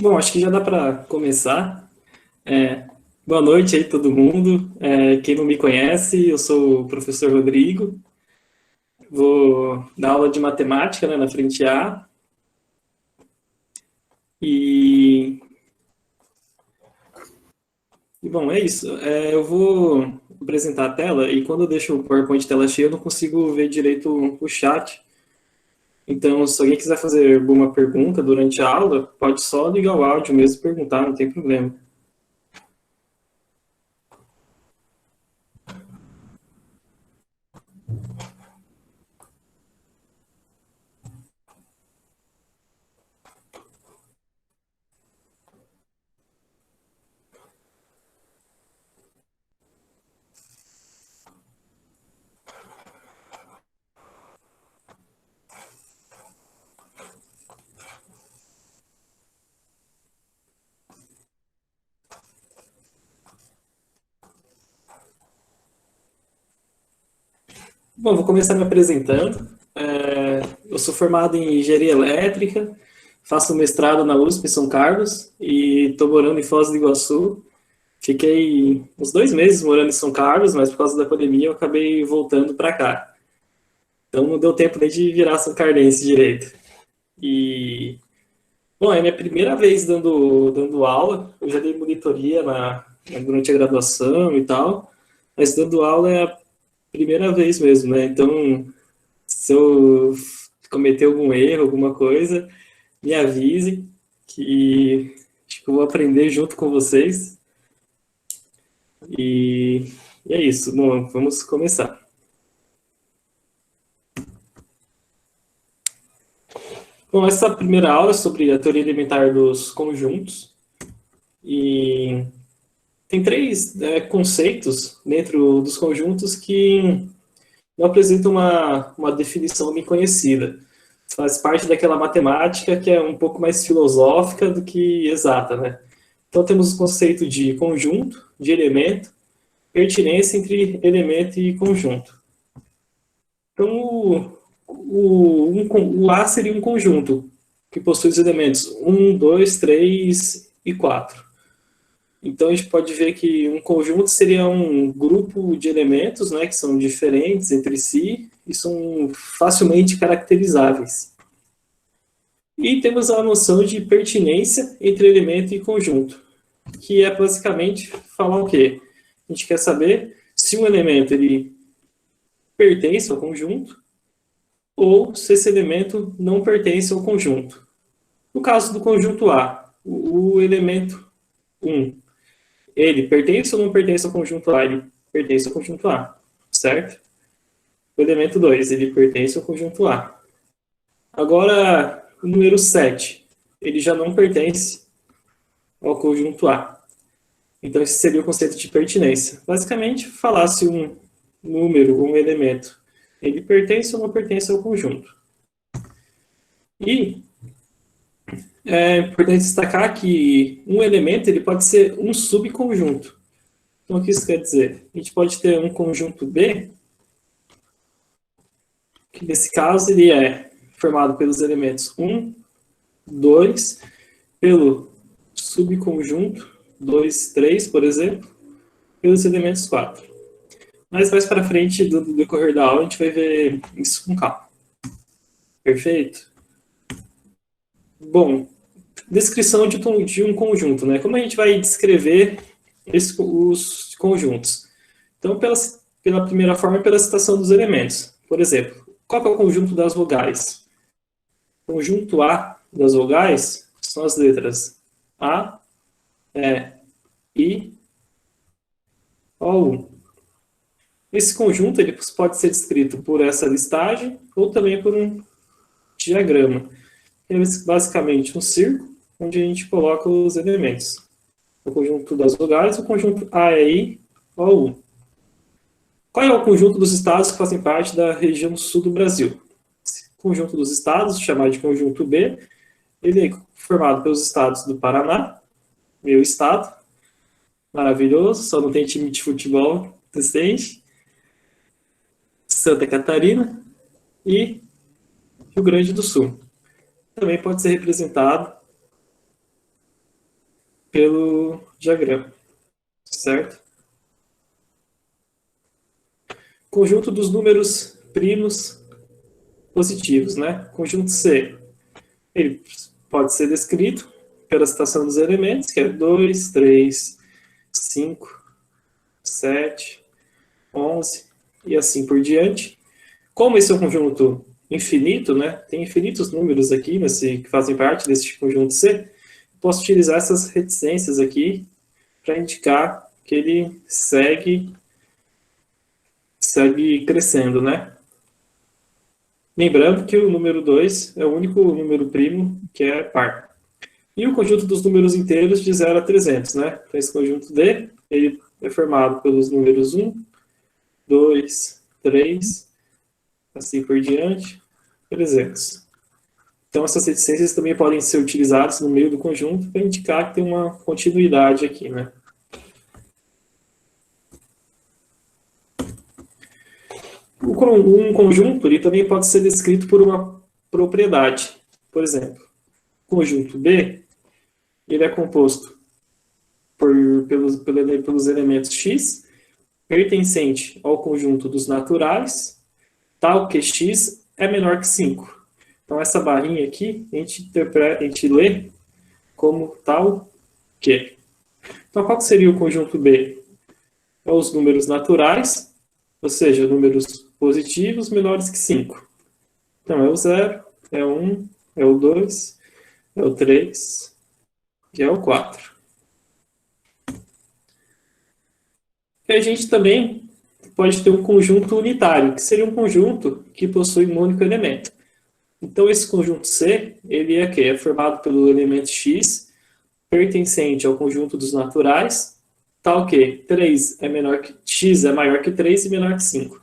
Bom, acho que já dá para começar. É, Boa noite aí todo mundo. Quem não me conhece, eu sou o professor Rodrigo. Vou dar aula de matemática, né, na frente A. E, bom, é isso. Eu vou apresentar a tela e quando eu deixo o PowerPoint tela cheia, eu não consigo ver direito o chat. Então, se alguém quiser fazer alguma pergunta durante a aula, pode só ligar o áudio mesmo e perguntar, não tem problema. Bom, vou começar me apresentando. Eu sou formado em engenharia elétrica, faço mestrado na USP em São Carlos e estou morando em Foz do Iguaçu. Fiquei uns 2 meses morando em São Carlos, mas por causa da pandemia eu acabei voltando para cá. Então não deu tempo nem de virar São Carlense direito. E, bom, é a minha primeira vez dando aula. Eu já dei monitoria durante a graduação e tal, mas dando aula é a primeira vez mesmo, né? Então, se eu cometer algum erro, alguma coisa, me avise que acho que eu vou aprender junto com vocês. E, e é isso. Bom, vamos começar. Bom, essa primeira aula é sobre a teoria elementar dos conjuntos. E tem três conceitos dentro dos conjuntos que não apresentam uma definição bem conhecida. Faz parte daquela matemática que é um pouco mais filosófica do que exata, né? Então temos o conceito de conjunto, de elemento, pertinência entre elemento e conjunto. Então o A seria um conjunto que possui os elementos 1, 2, 3 e 4. Então a gente pode ver que um conjunto seria um grupo de elementos, né, que são diferentes entre si e são facilmente caracterizáveis. E temos a noção de pertinência entre elemento e conjunto, que é basicamente falar o quê? A gente quer saber se um elemento ele pertence ao conjunto ou se esse elemento não pertence ao conjunto. No caso do conjunto A, o elemento 1, ele pertence ou não pertence ao conjunto A? Ele pertence ao conjunto A, certo? O elemento 2, ele pertence ao conjunto A. Agora, o número 7, ele já não pertence ao conjunto A. Então, esse seria o conceito de pertinência. Basicamente, falar se um número, um elemento, ele pertence ou não pertence ao conjunto. E é importante destacar que um elemento ele pode ser um subconjunto. Então, o que isso quer dizer? A gente pode ter um conjunto B, que nesse caso ele é formado pelos elementos 1, 2, pelo subconjunto 2, 3, por exemplo, pelos elementos 4. Mas mais para frente, do decorrer da aula, a gente vai ver isso com calma. Perfeito? Bom, descrição de um conjunto, né? Como a gente vai descrever os conjuntos? Então, pela primeira forma, pela citação dos elementos. Por exemplo, qual é o conjunto das vogais? O conjunto A das vogais são as letras A, E, I, O, U. Esse conjunto ele pode ser descrito por essa listagem ou também por um diagrama. É basicamente um círculo onde a gente coloca os elementos. O conjunto das vogais, o conjunto A, E, I, O, U. Qual é o conjunto dos estados que fazem parte da região sul do Brasil? Esse conjunto dos estados, chamado de conjunto B, ele é formado pelos estados do Paraná, meu estado, maravilhoso, só não tem time de futebol decente, Santa Catarina e Rio Grande do Sul. Também pode ser representado pelo diagrama, certo? Conjunto dos números primos positivos, né? Conjunto C, ele pode ser descrito pela citação dos elementos, que é 2, 3, 5, 7, 11 e assim por diante. Como esse é um conjunto infinito, né? Tem infinitos números aqui que fazem parte desse conjunto C, posso utilizar essas reticências aqui para indicar que ele segue crescendo, né? Lembrando que o número 2 é o único número primo que é par. E o conjunto dos números inteiros de 0 a 300, né? Então, esse conjunto D, ele é formado pelos números 1, 2, 3, assim por diante, 300. Então, essas reticências também podem ser utilizadas no meio do conjunto para indicar que tem uma continuidade aqui, né? Um conjunto ele também pode ser descrito por uma propriedade. Por exemplo, o conjunto B ele é composto pelos elementos X, pertencente ao conjunto dos naturais, tal que X é menor que 5. Então, essa barrinha aqui, a gente lê como tal que. Então, qual seria o conjunto B? É os números naturais, ou seja, números positivos menores que 5. Então, é o 0, é o 1, é o 2, é o 3 e é o 4. E a gente também pode ter um conjunto unitário, que seria um conjunto que possui um único elemento. Então, esse conjunto C, ele é, é formado pelo elemento X, pertencente ao conjunto dos naturais, tal que 3 é menor que X é maior que 3 e menor que 5.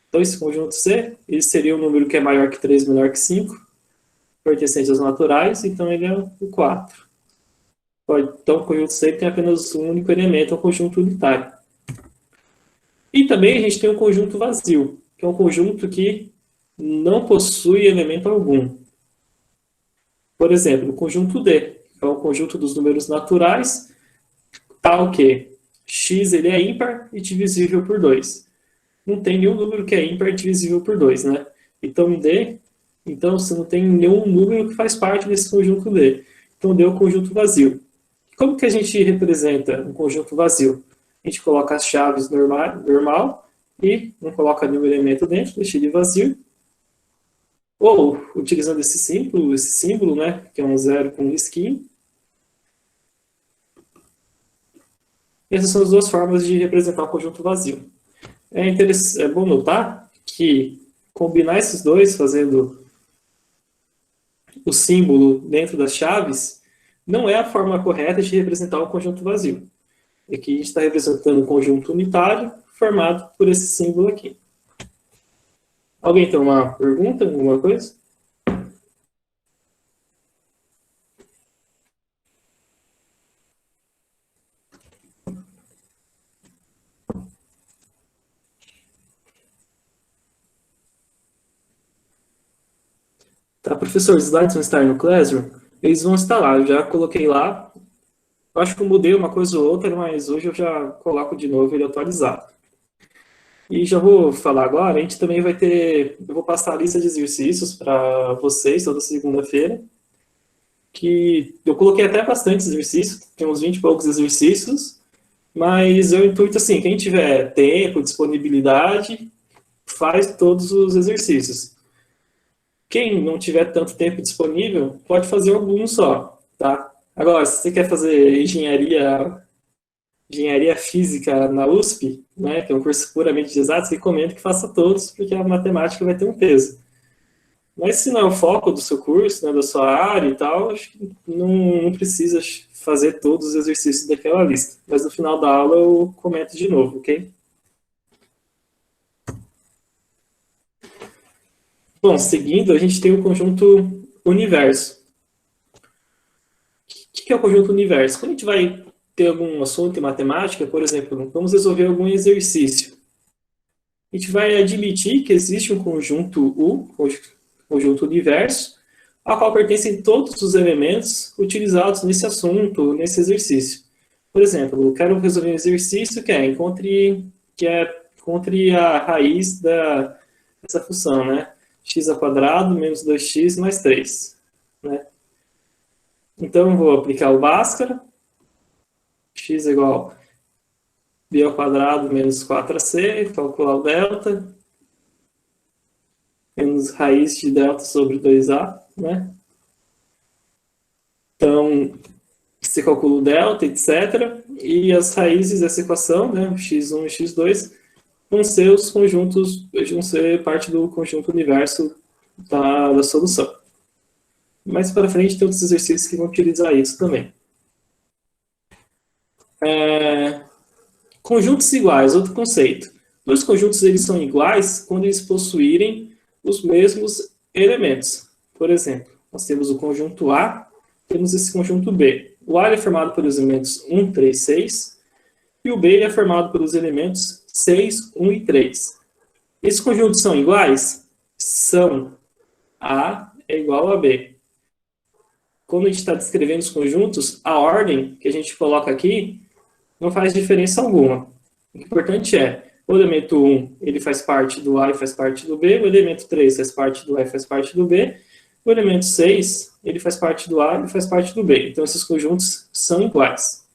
Então, esse conjunto C, ele seria um número que é maior que 3 menor que 5, pertencente aos naturais, então ele é o 4. Então, o conjunto C tem apenas um único elemento, é um conjunto unitário. E também a gente tem um conjunto vazio, que é um conjunto que não possui elemento algum. Por exemplo, o conjunto D, que é o conjunto dos números naturais, tal que x ele é ímpar e divisível por 2. Não tem nenhum número que é ímpar e divisível por 2, né? Então, D, então você não tem nenhum número que faz parte desse conjunto D. Então, D é o conjunto vazio. Como que a gente representa um conjunto vazio? A gente coloca as chaves normal e não coloca nenhum elemento dentro, deixa ele vazio. Ou, utilizando esse símbolo, né, que é um zero com um risquinho. Essas são as duas formas de representar um conjunto vazio. É bom notar que combinar esses dois, fazendo o símbolo dentro das chaves, não é a forma correta de representar um conjunto vazio. Aqui a gente está representando um conjunto unitário formado por esse símbolo aqui. Alguém tem uma pergunta, alguma coisa? Tá, professor, os slides vão estar no Classroom? Eles vão estar lá, eu já coloquei lá. Eu acho que eu mudei uma coisa ou outra, mas hoje eu já coloco de novo ele atualizado. E já vou falar agora, a gente também vai ter, eu vou passar a lista de exercícios para vocês toda segunda-feira, que eu coloquei até bastante exercícios, tem uns 20 e poucos exercícios, mas eu intuito assim, quem tiver tempo, disponibilidade, faz todos os exercícios. Quem não tiver tanto tempo disponível, pode fazer alguns só, tá? Agora, se você quer fazer engenharia física na USP, né, que é um curso puramente de exatos, recomendo que faça todos, porque a matemática vai ter um peso. Mas se não é o foco do seu curso, né, da sua área e tal, acho que não precisa fazer todos os exercícios daquela lista. Mas no final da aula eu comento de novo, ok? Bom, seguindo, a gente tem o conjunto universo. O que é o conjunto universo? Quando a gente vai ter algum assunto em matemática, por exemplo, vamos resolver algum exercício. A gente vai admitir que existe um conjunto U, conjunto universo, a qual pertencem todos os elementos utilizados nesse assunto, nesse exercício. Por exemplo, eu quero resolver um exercício que encontre a raiz dessa função, né? X² menos 2x mais 3. Né? Então, eu vou aplicar o Bhaskara. X é igual a b² menos 4ac, calcular o delta, menos raiz de delta sobre 2a, né? Então, você calcula o delta, etc. E as raízes dessa equação, né, x1 e x2, vão ser os conjuntos, vão ser parte do conjunto universo da solução. Mais para frente tem outros exercícios que vão utilizar isso também. Conjuntos iguais, outro conceito. Dois conjuntos eles são iguais quando eles possuírem os mesmos elementos. Por exemplo, nós temos o conjunto A, temos esse conjunto B. O A é formado pelos elementos 1, 3, 6, e o B é formado pelos elementos 6, 1 e 3. Esses conjuntos são iguais? São. A é igual a B. Quando a gente está descrevendo os conjuntos, a ordem que a gente coloca aqui não faz diferença alguma. O importante é, o elemento 1 ele faz parte do A e faz parte do B, o elemento 3 faz parte do A e faz parte do B, o elemento 6 ele faz parte do A e faz parte do B. Então, esses conjuntos são iguais.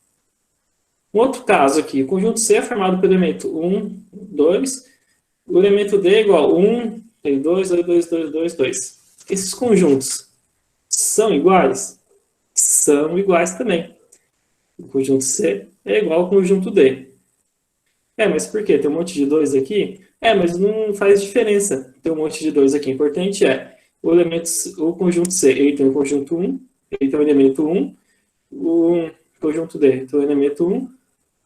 Um outro caso aqui, o conjunto C é formado pelo elemento 1, 2, o elemento D é igual a 1, 2, 2, 2, 2, 2, 2. Esses conjuntos são iguais? São iguais também. O conjunto C é igual ao conjunto D. Mas por quê? Tem um monte de 2 aqui? Mas não faz diferença ter um monte de 2 aqui. O importante é, o conjunto C, ele tem o conjunto 1, ele tem o elemento 1, o conjunto D tem o elemento 1, o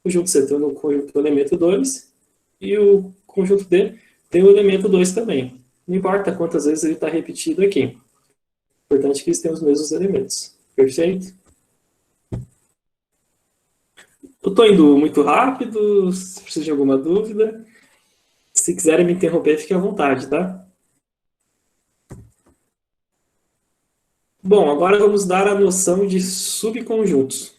conjunto C tem o elemento 2, e o conjunto D tem o elemento 2 também. Não importa quantas vezes ele está repetido aqui. O importante é que eles tenham os mesmos elementos. Perfeito? Eu estou indo muito rápido, se precisa de alguma dúvida. Se quiserem me interromper, fique à vontade, tá? Bom, agora vamos dar a noção de subconjuntos.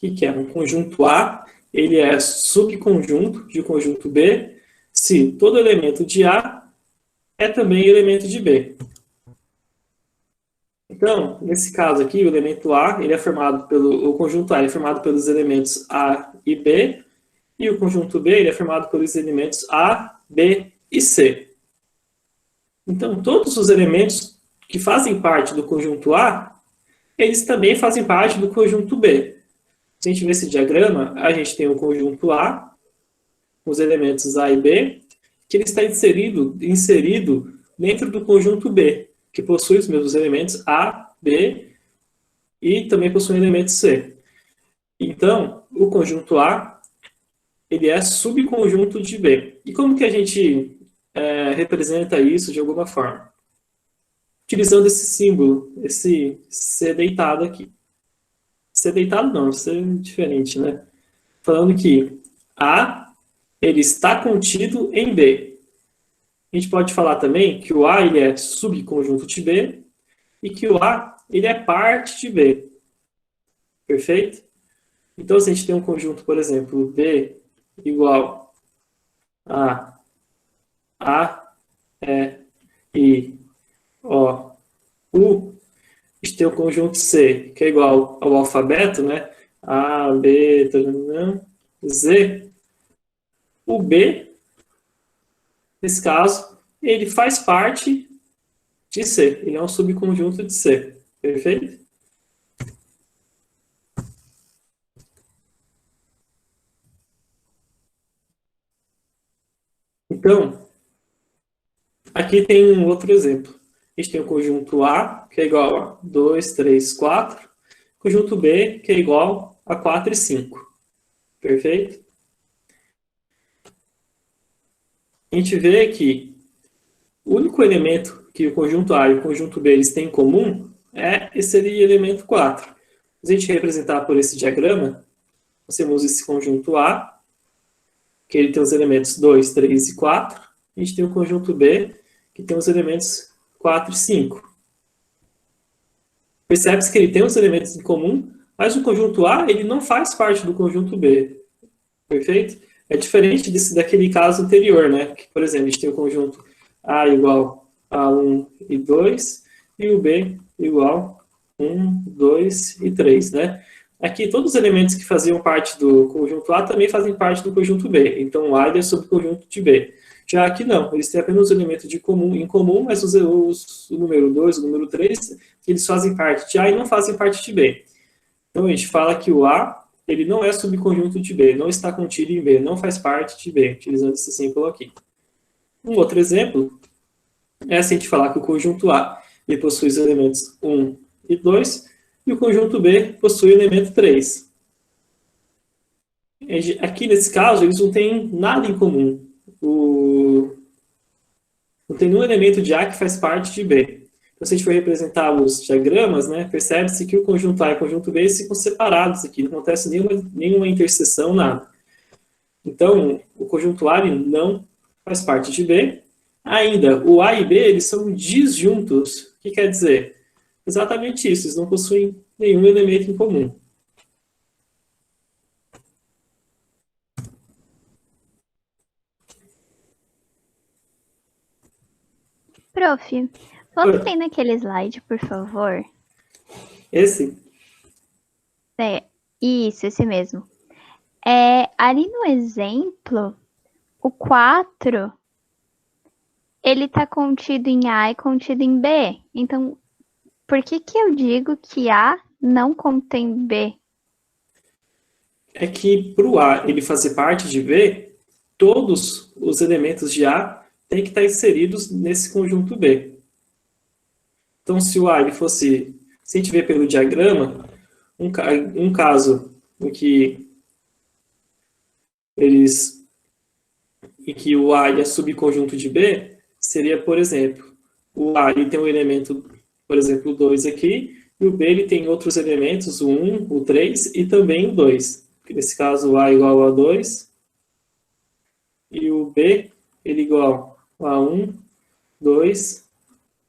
O que é? Um conjunto A, ele é subconjunto de conjunto B, se todo elemento de A é também elemento de B. Então, nesse caso aqui, o elemento A, ele é formado o conjunto A é formado pelos elementos A e B, e o conjunto B ele é formado pelos elementos A, B e C. Então, todos os elementos que fazem parte do conjunto A, eles também fazem parte do conjunto B. Se a gente ver esse diagrama, a gente tem o conjunto A, os elementos A e B, que ele está inserido dentro do conjunto B, que possui os mesmos elementos A, B e também possui o elemento C. Então, o conjunto A, ele é subconjunto de B. E como que a gente representa isso de alguma forma? Utilizando esse símbolo, esse C deitado aqui. C deitado não, C é diferente, né? Falando que A, ele está contido em B. A gente pode falar também que o A ele é subconjunto de B e que o A ele é parte de B. Perfeito? Então, se a gente tem um conjunto, por exemplo, B igual a E, I, O, U, a gente tem o conjunto C, que é igual ao alfabeto, né? A, B, Z. O B, nesse caso, ele faz parte de C. Ele é um subconjunto de C. Perfeito? Então, aqui tem um outro exemplo. A gente tem o conjunto A, que é igual a 2, 3, 4. Conjunto B, que é igual a 4 e 5. Perfeito? A gente vê que o único elemento que o conjunto A e o conjunto B eles têm em comum é esse elemento 4. Se a gente representar por esse diagrama, nós temos esse conjunto A, que ele tem os elementos 2, 3 e 4. A gente tem o conjunto B, que tem os elementos 4 e 5. Percebe-se que ele tem os elementos em comum, mas o conjunto A ele não faz parte do conjunto B. Perfeito? É diferente daquele caso anterior, né? Que, por exemplo, a gente tem o conjunto A igual a 1 e 2 e o B igual a 1, 2 e 3, né? Aqui, todos os elementos que faziam parte do conjunto A também fazem parte do conjunto B. Então, o A é subconjunto de B. Já aqui, não. Eles têm apenas os elementos em comum, mas o número 2, o número 3, eles fazem parte de A e não fazem parte de B. Então, a gente fala que o A ele não é subconjunto de B, não está contido em B, não faz parte de B, utilizando esse símbolo aqui. Um outro exemplo é se a gente falar que o conjunto A ele possui os elementos 1 e 2, e o conjunto B possui o elemento 3. Aqui, nesse caso, eles não têm nada em comum. Não tem nenhum elemento de A que faz parte de B. Então, se a gente for representar os diagramas, né, percebe-se que o conjunto A e o conjunto B ficam separados aqui, não acontece nenhuma interseção, nada. Então, o conjunto A ele não faz parte de B. Ainda, o A e B eles são disjuntos. O que quer dizer? Exatamente isso, eles não possuem nenhum elemento em comum. Prof, volta aí naquele slide, por favor. Esse? Isso, esse mesmo. Ali no exemplo, o 4, ele está contido em A e contido em B. Então, por que eu digo que A não contém B? É que para o A ele fazer parte de B, todos os elementos de A têm que estar inseridos nesse conjunto B. Então, se o A ele fosse, se a gente ver pelo diagrama, um caso em que o A é subconjunto de B, seria, por exemplo, o A ele tem um elemento, por exemplo, o 2 aqui, e o B ele tem outros elementos, o 1, o 3 e também o 2. Nesse caso, o A igual a 2, e o B ele igual a 1, 2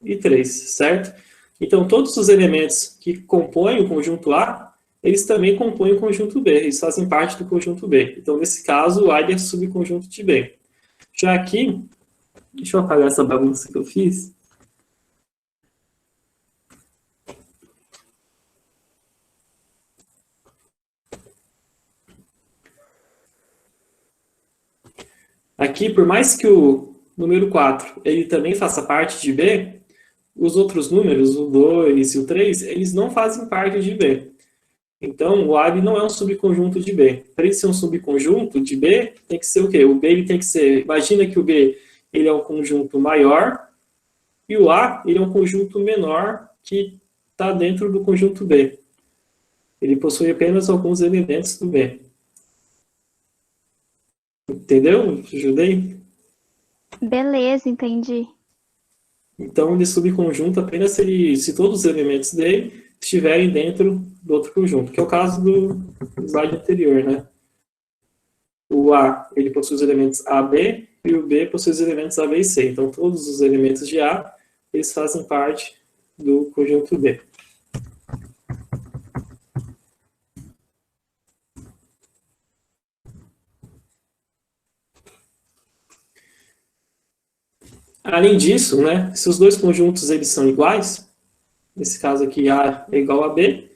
e 3, certo? Então, todos os elementos que compõem o conjunto A, eles também compõem o conjunto B, eles fazem parte do conjunto B. Então, nesse caso, o A é subconjunto de B. Já aqui, deixa eu apagar essa bagunça que eu fiz. Aqui, por mais que o número 4 ele também faça parte de B, os outros números, o 2 e o 3, eles não fazem parte de B. Então, o A não é um subconjunto de B. Para ele ser um subconjunto de B, tem que ser o quê? O B ele tem que ser... Imagina que o B ele é um conjunto maior e o A ele é um conjunto menor que está dentro do conjunto B. Ele possui apenas alguns elementos do B. Entendeu? Ajudei? Beleza, entendi. Então, ele é subconjunto apenas se todos os elementos dele estiverem dentro do outro conjunto, que é o caso do slide anterior, né? O A, ele possui os elementos A, B, e o B possui os elementos A, B e C. Então, todos os elementos de A, eles fazem parte do conjunto B. Além disso, né, se os dois conjuntos eles são iguais, nesse caso aqui A é igual a B,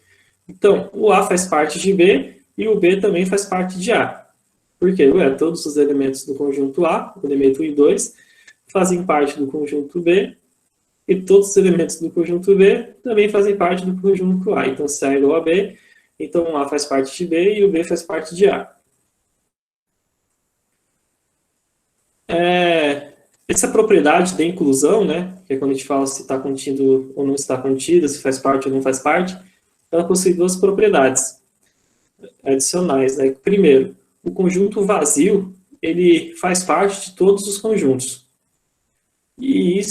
então o A faz parte de B e o B também faz parte de A. Por quê? Todos os elementos do conjunto A, o elemento 1 e 2, fazem parte do conjunto B e todos os elementos do conjunto B também fazem parte do conjunto A. Então, se A é igual a B, então A faz parte de B e o B faz parte de A. Essa propriedade da inclusão, né, que é quando a gente fala se está contido ou não está contido, se faz parte ou não faz parte, ela possui duas propriedades adicionais, né? Primeiro, o conjunto vazio, ele faz parte de todos os conjuntos. E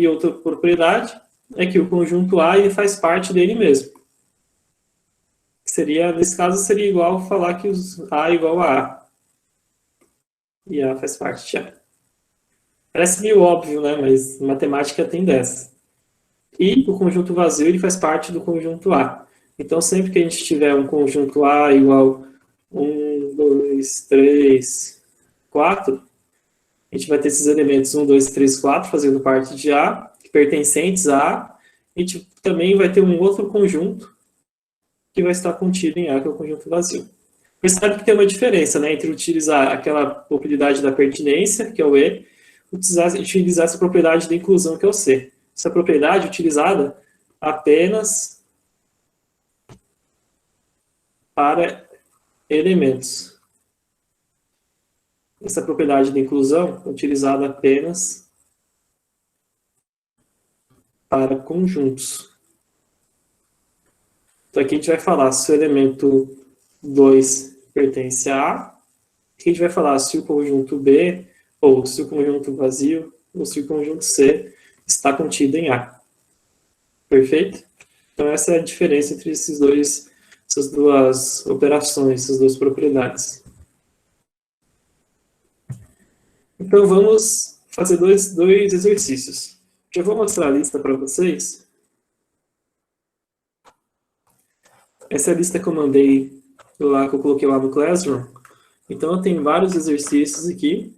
outra propriedade é que o conjunto A ele faz parte dele mesmo. Nesse caso, seria igual falar que A é igual a A. E A faz parte de A. Parece meio óbvio, né? Mas matemática tem dessa. E o conjunto vazio ele faz parte do conjunto A. Então, sempre que a gente tiver um conjunto A igual 1, 2, 3, 4, a gente vai ter esses elementos 1, 2, 3, 4 fazendo parte de A, pertencentes a A. A gente também vai ter um outro conjunto que vai estar contido em A, que é o conjunto vazio. Percebe que tem uma diferença, né, entre utilizar aquela propriedade da pertinência, que é o E, utilizar essa propriedade da inclusão, que é o C. Essa propriedade é utilizada apenas para elementos. Essa propriedade da inclusão é utilizada apenas para conjuntos. Então aqui a gente vai falar se o elemento 2 pertence a A, aqui a gente vai falar se o conjunto B, ou se o conjunto vazio, ou se o conjunto C está contido em A. Perfeito? Então essa é a diferença entre essas duas operações, essas duas propriedades. Então vamos fazer dois exercícios. Eu vou mostrar a lista para vocês. Essa é a lista que eu mandei lá, que eu coloquei lá no Classroom. Então eu tenho vários exercícios aqui.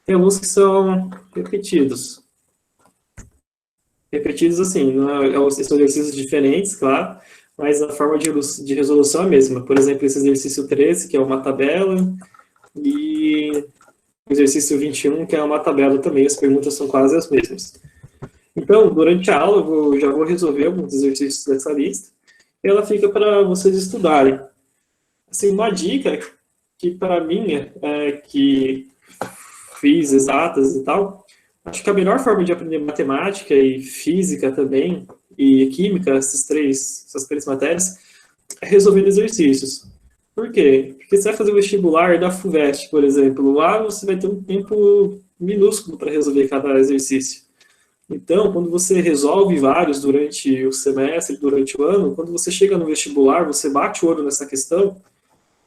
Tem alguns que são repetidos. Repetidos assim, são exercícios diferentes, claro, mas a forma de resolução é a mesma. Por exemplo, esse exercício 13, que é uma tabela, e o exercício 21, que é uma tabela também, as perguntas são quase as mesmas. Então, durante a aula, eu já vou resolver alguns exercícios dessa lista, e ela fica para vocês estudarem. Assim, uma dica que para mim, que fiz exatas e tal, acho que a melhor forma de aprender matemática e física também, e química, essas três matérias, é resolvendo exercícios. Por quê? Porque você vai fazer o vestibular da FUVEST, por exemplo. Lá você vai ter um tempo minúsculo para resolver cada exercício. Então, quando você resolve vários durante o semestre, durante o ano, quando você chega no vestibular, você bate o olho nessa questão,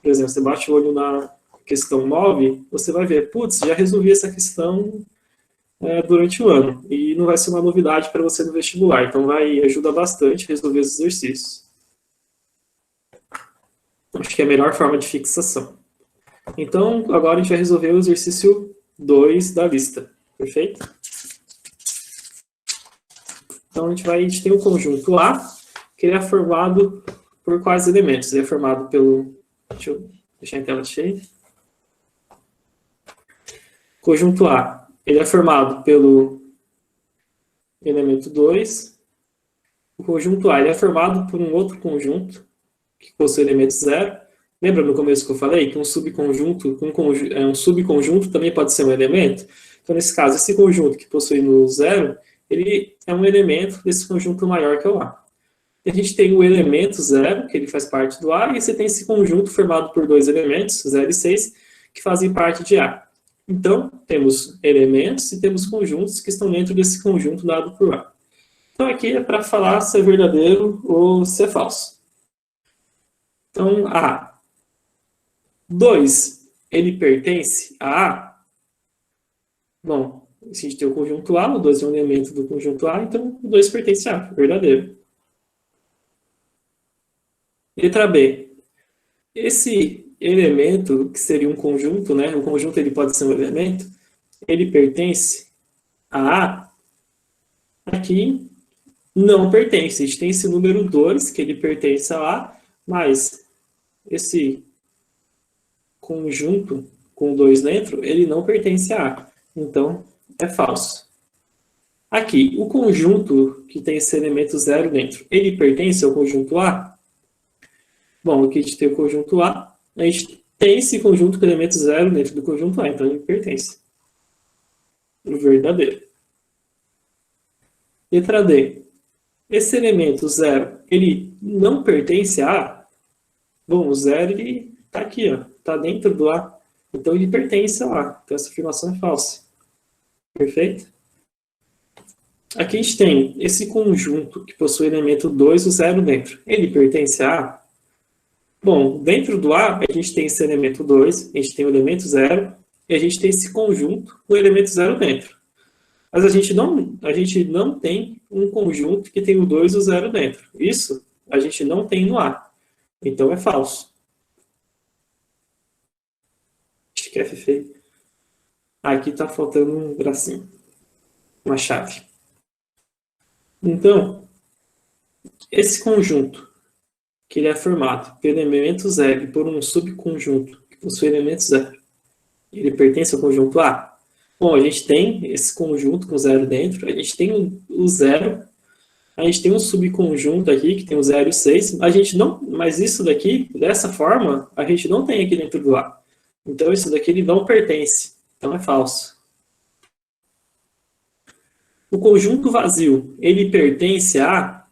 por exemplo, você bate o olho na questão 9, você vai ver, putz, já resolvi essa questão durante o ano. E não vai ser uma novidade para você no vestibular. Então, ajuda bastante a resolver os exercícios. Acho que é a melhor forma de fixação. Então, agora a gente vai resolver o exercício 2 da lista. Perfeito? Então, a gente tem o conjunto A, que ele é formado por quais elementos? Ele é formado pelo... Deixa eu deixar em tela cheia. Conjunto A, ele é formado pelo elemento 2. O conjunto A ele é formado por um outro conjunto, que possui elemento 0. Lembra no começo que eu falei que um subconjunto também pode ser um elemento? Então, nesse caso, esse conjunto que possui no 0, ele é um elemento desse conjunto maior que é o A. E a gente tem o elemento 0, que ele faz parte do A, e você tem esse conjunto formado por dois elementos, 0 e 6, que fazem parte de A. Então, temos elementos e temos conjuntos que estão dentro desse conjunto dado por A. Então, aqui é para falar se é verdadeiro ou se é falso. Então, A. 2, ele pertence a A? Bom, se a gente tem o conjunto A, o 2 é um elemento do conjunto A, então o 2 pertence a A, verdadeiro. Letra B. Esse elemento, que seria um conjunto, né? O conjunto ele pode ser um elemento, ele pertence a A? Aqui não pertence. A gente tem esse número 2, que ele pertence a A, mas esse conjunto com 2 dentro, ele não pertence a A. Então, é falso. Aqui, o conjunto que tem esse elemento 0 dentro, ele pertence ao conjunto A? Bom, aqui a gente tem o conjunto A, a gente tem esse conjunto com elemento 0 dentro do conjunto A, então ele pertence. O verdadeiro. Letra D. Esse elemento 0, ele não pertence a A? Bom, o 0 ele está aqui, está dentro do A, então ele pertence ao A. Então essa afirmação é falsa. Perfeito? Aqui a gente tem esse conjunto que possui o elemento 2 e o 0 dentro. Ele pertence a A? Bom, dentro do A, a gente tem esse elemento 2, a gente tem o elemento 0, e a gente tem esse conjunto com o elemento 0 dentro. Mas a gente não tem um conjunto que tem o 2 e o 0 dentro. Isso a gente não tem no A. Então é falso. Acho que é feio. Aqui está faltando um bracinho. Uma chave. Então, esse conjunto, que ele é formado pelo elemento 0 e por um subconjunto que possui elemento 0, ele pertence ao conjunto A? Bom, a gente tem esse conjunto com 0 dentro, a gente tem o 0, a gente tem um subconjunto aqui que tem o 0 e o 6, mas isso daqui, dessa forma, a gente não tem aqui dentro do A. Então isso daqui ele não pertence, então é falso. O conjunto vazio, ele pertence a...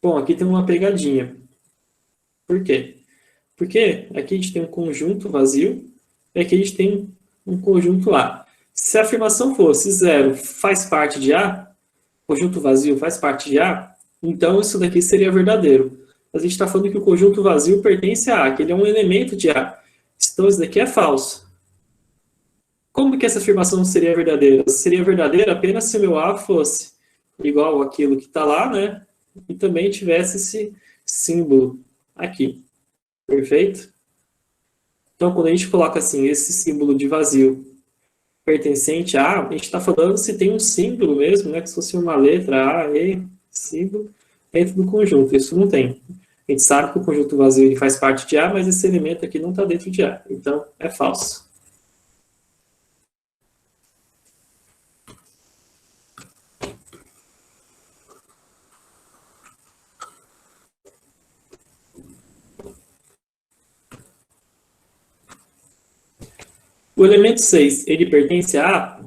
Bom, aqui tem uma pegadinha. Por quê? Porque aqui a gente tem um conjunto vazio e aqui a gente tem um conjunto A. Se a afirmação fosse 0 faz parte de A, conjunto vazio faz parte de A, então isso daqui seria verdadeiro. Mas a gente está falando que o conjunto vazio pertence a A, que ele é um elemento de A. Então isso daqui é falso. Como que essa afirmação seria verdadeira? Seria verdadeira apenas se o meu A fosse igual àquilo que está lá, né? E também tivesse esse símbolo aqui. Perfeito? Então, quando a gente coloca assim, esse símbolo de vazio pertencente a gente está falando se tem um símbolo mesmo, né? Que se fosse uma letra A, E, símbolo, dentro do conjunto. Isso não tem. A gente sabe que o conjunto vazio ele faz parte de A, mas esse elemento aqui não está dentro de A. Então, é falso. O elemento 6, ele pertence a A?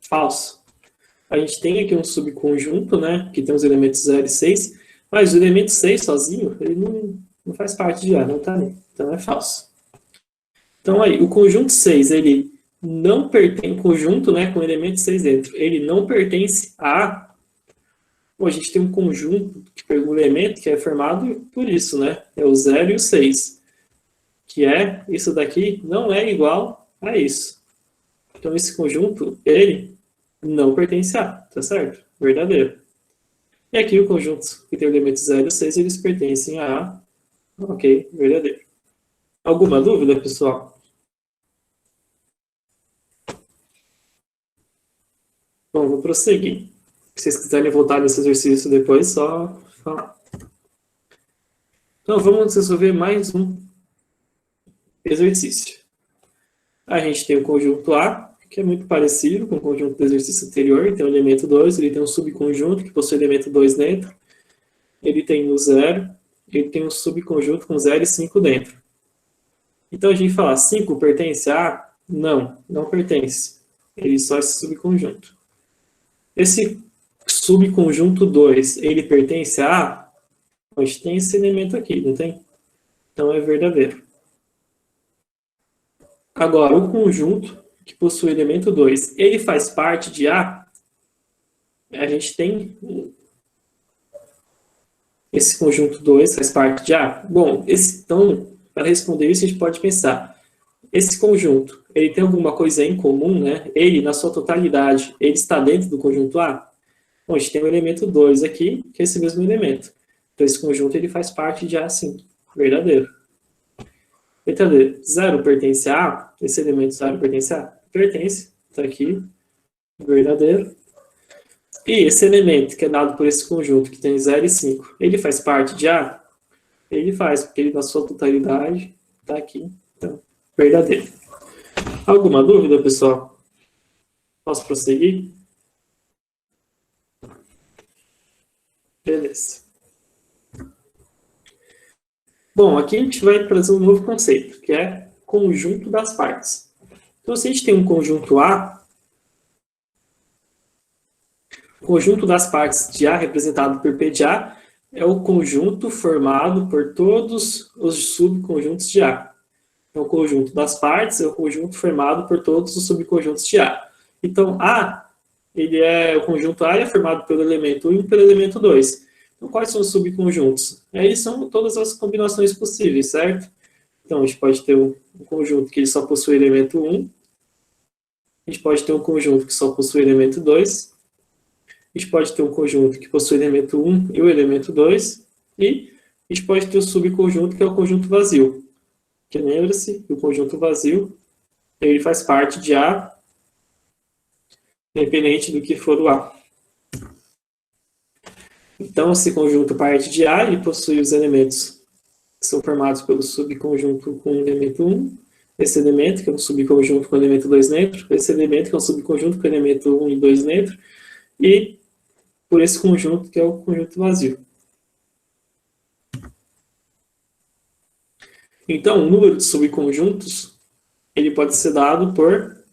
Falso. A gente tem aqui um subconjunto, né, que tem os elementos 0 e 6, mas o elemento 6 sozinho, ele não faz parte de A, não está ali. Então é falso. Então aí, o conjunto 6, ele não pertence, conjunto, né, com o elemento 6 dentro, ele não pertence a A. Bom, a gente tem um conjunto, um elemento que é formado por isso, né, é o 0 e o 6. Que é, isso daqui não é igual a isso. Então, esse conjunto, ele não pertence a, tá certo? Verdadeiro. E aqui o conjunto que tem o elemento 0 e 6, eles pertencem a A. Ok, verdadeiro. Alguma dúvida, pessoal? Bom, vou prosseguir. Se vocês quiserem voltar nesse exercício depois, só falar. Então, vamos resolver mais um exercício. A gente tem o conjunto A, que é muito parecido com o conjunto do exercício anterior. Ele tem o elemento 2, ele tem um subconjunto que possui o elemento 2 dentro. Ele tem o 0, ele tem um subconjunto com 0 e 5 dentro. Então a gente fala, 5 pertence a A? Não, não pertence. Ele só é esse subconjunto. Esse subconjunto 2, ele pertence a A? A gente tem esse elemento aqui, não tem? Então é verdadeiro. Agora, o conjunto que possui o elemento 2, ele faz parte de A? A gente tem esse conjunto 2 faz parte de A? Bom, então, para responder isso, a gente pode pensar, esse conjunto, ele tem alguma coisa em comum, né? Ele, na sua totalidade, ele está dentro do conjunto A? Bom, a gente tem o elemento 2 aqui, que é esse mesmo elemento. Então, esse conjunto, ele faz parte de A, sim. Verdadeiro. Verdadeiro. 0 pertence a A? Esse elemento 0 pertence a A? Pertence. Está aqui. Verdadeiro. E esse elemento que é dado por esse conjunto, que tem 0 e 5, ele faz parte de A? Ele faz, porque ele, na sua totalidade, está aqui. Então, verdadeiro. Alguma dúvida, pessoal? Posso prosseguir? Beleza. Bom, aqui a gente vai trazer um novo conceito, que é conjunto das partes. Então, se a gente tem um conjunto A, o conjunto das partes de A, representado por P de A, é o conjunto formado por todos os subconjuntos de A. Então, o conjunto das partes é o conjunto formado por todos os subconjuntos de A. Então, o conjunto A é formado pelo elemento 1 e pelo elemento 2. Então, quais são os subconjuntos? Eles são todas as combinações possíveis, certo? Então, a gente pode ter um conjunto que ele só possui elemento 1, A gente pode ter um conjunto que só possui elemento 2. A gente pode ter um conjunto que possui o elemento 1 e o elemento 2. E a gente pode ter o subconjunto, que é o conjunto vazio. Que lembra-se que o conjunto vazio ele faz parte de A, independente do que for o A. Então, esse conjunto parte de A, ele possui os elementos que são formados pelo subconjunto com o elemento 1, esse elemento, que é um subconjunto com o elemento 2 neutro, esse elemento, que é um subconjunto com o elemento 1 e 2 neutro, e por esse conjunto, que é o conjunto vazio. Então, o número de subconjuntos ele pode ser dado por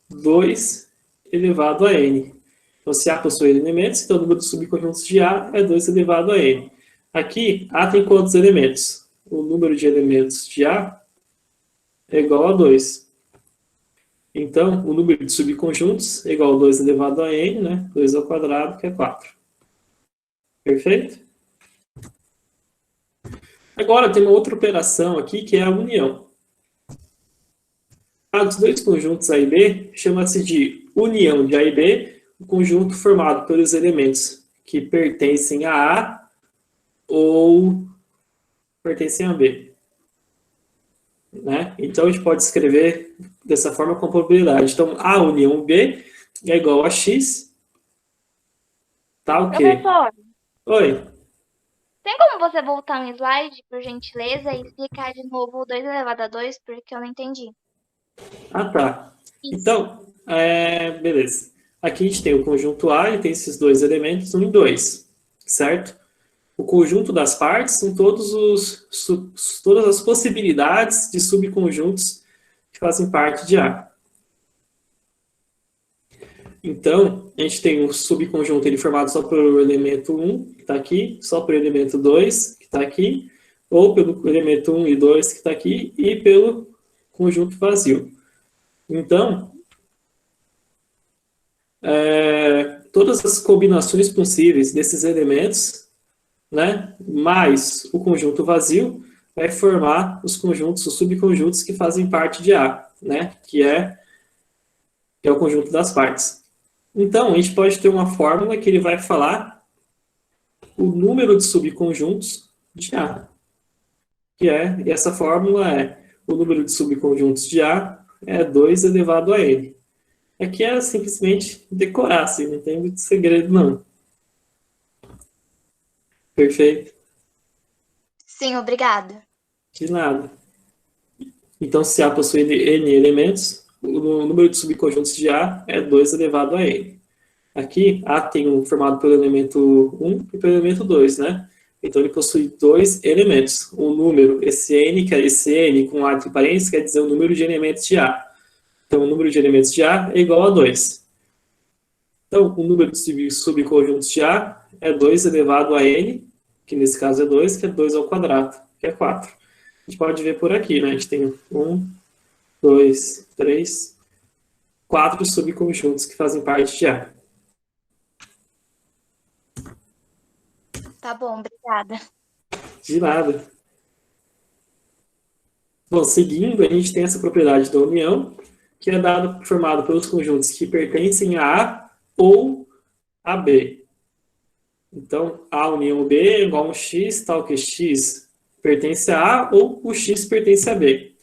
2 elevado a n. Então, se A possui elementos, então o número de subconjuntos de A é 2 elevado a n. Aqui, A tem quantos elementos? O número de elementos de A é igual a 2. Então, o número de subconjuntos é igual a 2 elevado a n, né? 2 ao quadrado, que é 4. Perfeito? Agora, tem uma outra operação aqui, que é a união. Os dois conjuntos A e B chama-se de união de A e B, o conjunto formado pelos elementos que pertencem a A ou pertencem a B. Né? Então, a gente pode escrever dessa forma com probabilidade. Então, A união B é igual a X. Tá ok. Professor, Oi. tem como você voltar um slide, por gentileza, e explicar de novo o 2 elevado a 2, porque eu não entendi. Ah, tá. Isso. Então, beleza. Aqui a gente tem o conjunto A e tem esses dois elementos, 1 e 2, certo? O conjunto das partes são todas as possibilidades de subconjuntos que fazem parte de A. Então, a gente tem um subconjunto ele formado só pelo elemento 1, que está aqui, só pelo elemento 2, que está aqui, ou pelo elemento 1 e 2, que está aqui, e pelo conjunto vazio. Então, todas as combinações possíveis desses elementos, né, mais o conjunto vazio, vai formar os conjuntos, os subconjuntos que fazem parte de A, né, que é o conjunto das partes. Então, a gente pode ter uma fórmula que ele vai falar o número de subconjuntos de A. E essa fórmula é o número de subconjuntos de A é 2 elevado a n. Aqui é simplesmente decorar, assim, não tem muito segredo, não. Perfeito? Sim, obrigada. De nada. Então, se A possui n elementos, o número de subconjuntos de A é 2 elevado a n. Aqui, A tem formado pelo elemento 1 e pelo elemento 2, né? Então, ele possui 2 elementos. O número, esse n com A entre parênteses, quer dizer o número de elementos de A. Então, o número de elementos de A é igual a 2. Então, o número de subconjuntos de A é 2 elevado a n, que nesse caso é 2, que é 2 ao quadrado, que é 4. A gente pode ver por aqui, né? A gente tem 1, 2, 3, 4 subconjuntos que fazem parte de A. Tá bom, obrigada. De nada. Bom, seguindo, a gente tem essa propriedade da união, que é formado pelos conjuntos que pertencem a A ou a B. Então, A união B é igual a um X, tal que X pertence a A ou o X pertence a B.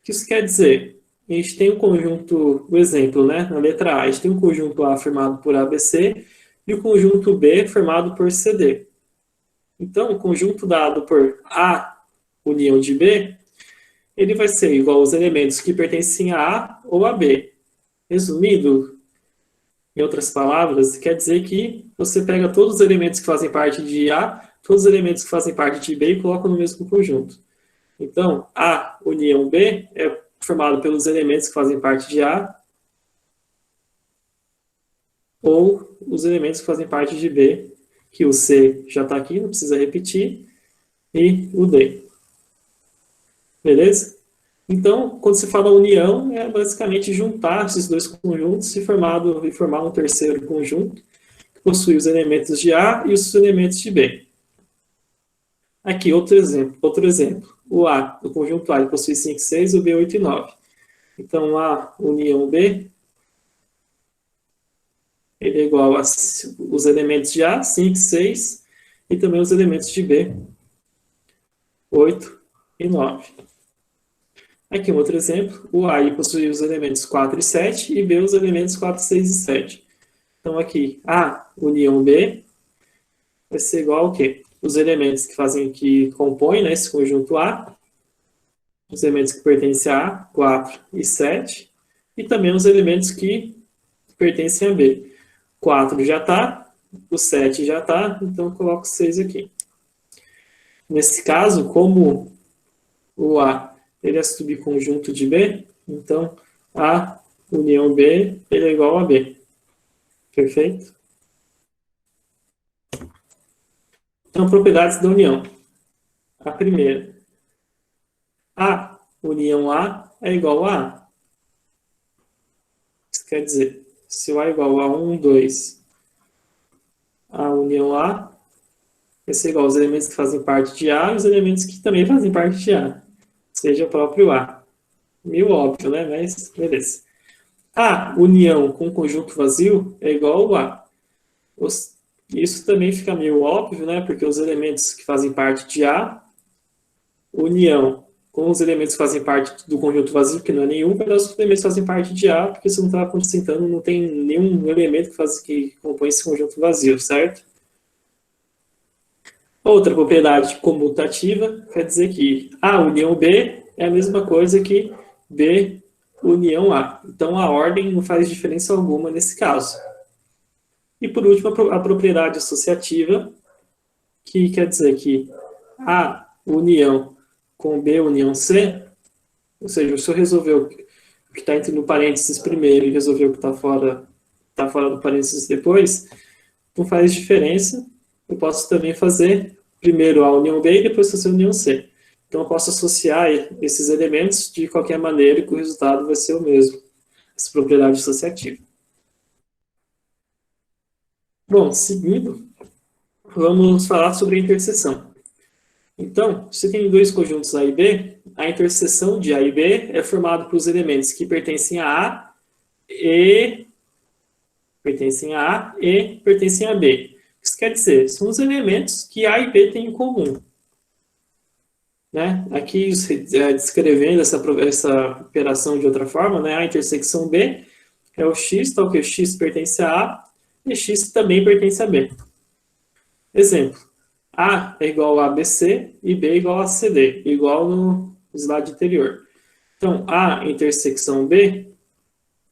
O que isso quer dizer? A gente tem um conjunto, o exemplo, né? Na letra A, a gente tem um conjunto A formado por ABC e o conjunto B formado por CD. Então, o conjunto dado por A união de B, ele vai ser igual aos elementos que pertencem a A ou a B. Resumido, em outras palavras, quer dizer que você pega todos os elementos que fazem parte de A, todos os elementos que fazem parte de B e coloca no mesmo conjunto. Então, A união B é formado pelos elementos que fazem parte de A ou os elementos que fazem parte de B, que o C já está aqui, não precisa repetir, e o D. Beleza? Então, quando se fala união, é basicamente juntar esses dois conjuntos e formar um terceiro conjunto que possui os elementos de A e os elementos de B. Aqui, outro exemplo. O conjunto A possui 5, 6, o B 8 e 9. Então, A união B ele é igual a os elementos de A, 5, 6, e também os elementos de B, 8 e 9. Aqui um outro exemplo, o A possui os elementos 4 e 7, e B os elementos 4, 6 e 7. Então aqui, A união B vai ser igual ao quê? Os elementos que compõem, né, esse conjunto A, os elementos que pertencem a A, 4 e 7, e também os elementos que pertencem a B. 4 já está, o 7 já está, então eu coloco 6 aqui. Nesse caso, como o A ele é subconjunto de B, então A união B ele é igual a B. Perfeito? Então, propriedades da união. A primeira. A união A é igual a A. Isso quer dizer, se o A é igual a 1, 2, a união A vai ser igual aos elementos que fazem parte de A e os elementos que também fazem parte de A. Seja o próprio A. Meio óbvio, né? Mas, beleza. A união com conjunto vazio é igual ao A. Isso também fica meio óbvio, né? Porque os elementos que fazem parte de A, união com os elementos que fazem parte do conjunto vazio, que não é nenhum, mas os elementos que fazem parte de A, porque se não está acrescentando, não tem nenhum elemento que compõe esse conjunto vazio, certo? Outra propriedade comutativa quer dizer que A união B é a mesma coisa que B união A. Então, a ordem não faz diferença alguma nesse caso. E, por último, a propriedade associativa, que quer dizer que A união com B união C, ou seja, se eu resolver o que está entre no parênteses primeiro e resolver o que está fora do parênteses depois, não faz diferença. Eu posso também fazer primeiro a união B e depois fazer a união C. Então, eu posso associar esses elementos de qualquer maneira e que o resultado vai ser o mesmo. Essa propriedade associativa. Bom, seguindo, vamos falar sobre a interseção. Então, se tem dois conjuntos A e B, a interseção de A e B é formada pelos elementos que pertencem a A e pertencem a B. Isso quer dizer, são os elementos que A e B têm em comum. Né? Aqui, descrevendo essa operação de outra forma, né? A intersecção B é o x, tal que o x pertence a A e x também pertence a B. Exemplo. A é igual a ABC e B é igual a CD, igual no slide anterior. Então, A intersecção B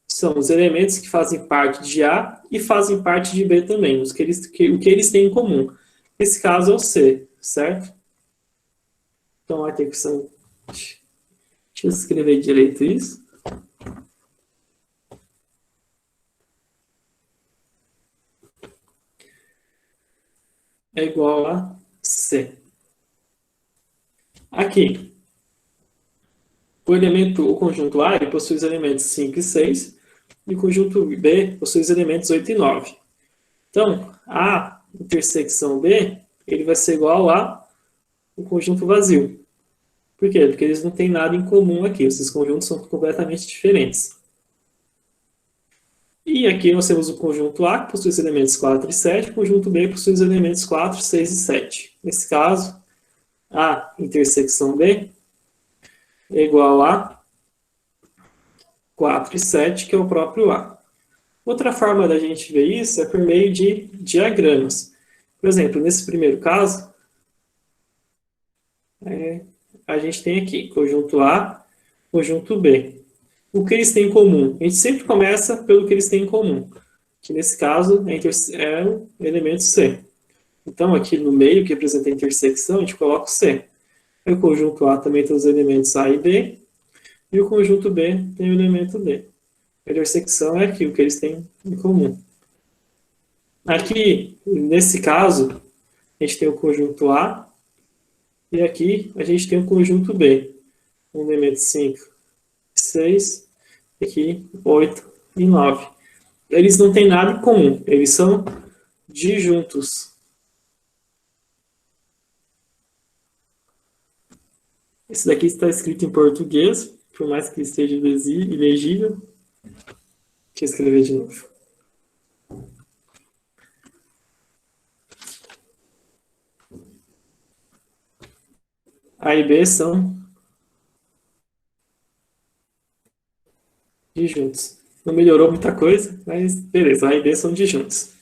são os elementos que fazem parte de A e fazem parte de B também, o que eles têm em comum. Nesse caso é o C, certo? Então, a intersecção... Deixa eu escrever direito isso. É igual a C. Aqui, o conjunto A ele possui os elementos 5 e 6, e o conjunto B possui os elementos 8 e 9. Então, A intersecção B ele vai ser igual a um conjunto vazio. Por quê? Porque eles não têm nada em comum aqui, esses conjuntos são completamente diferentes. E aqui nós temos o conjunto A, que possui os elementos 4 e 7, o conjunto B possui os elementos 4, 6 e 7. Nesse caso, A intersecção B é igual a 4 e 7, que é o próprio A. Outra forma da gente ver isso é por meio de diagramas. Por exemplo, nesse primeiro caso, a gente tem aqui conjunto A, conjunto B. O que eles têm em comum? A gente sempre começa pelo que eles têm em comum, que nesse caso é o elemento C. Então, aqui no meio, que representa a intersecção, a gente coloca o C. Aí o conjunto A também tem os elementos A e B, e o conjunto B tem o elemento D. A intersecção é aqui, o que eles têm em comum. Aqui, nesse caso, a gente tem o conjunto A, e aqui a gente tem o conjunto B. Um elemento 5, 6, aqui 8 e 9. Eles não têm nada em comum, eles são disjuntos. Esse daqui está escrito em português, por mais que esteja ilegível. Deixa eu escrever de novo. A e B são disjuntos. Não melhorou muita coisa, mas beleza, A e B são disjuntos.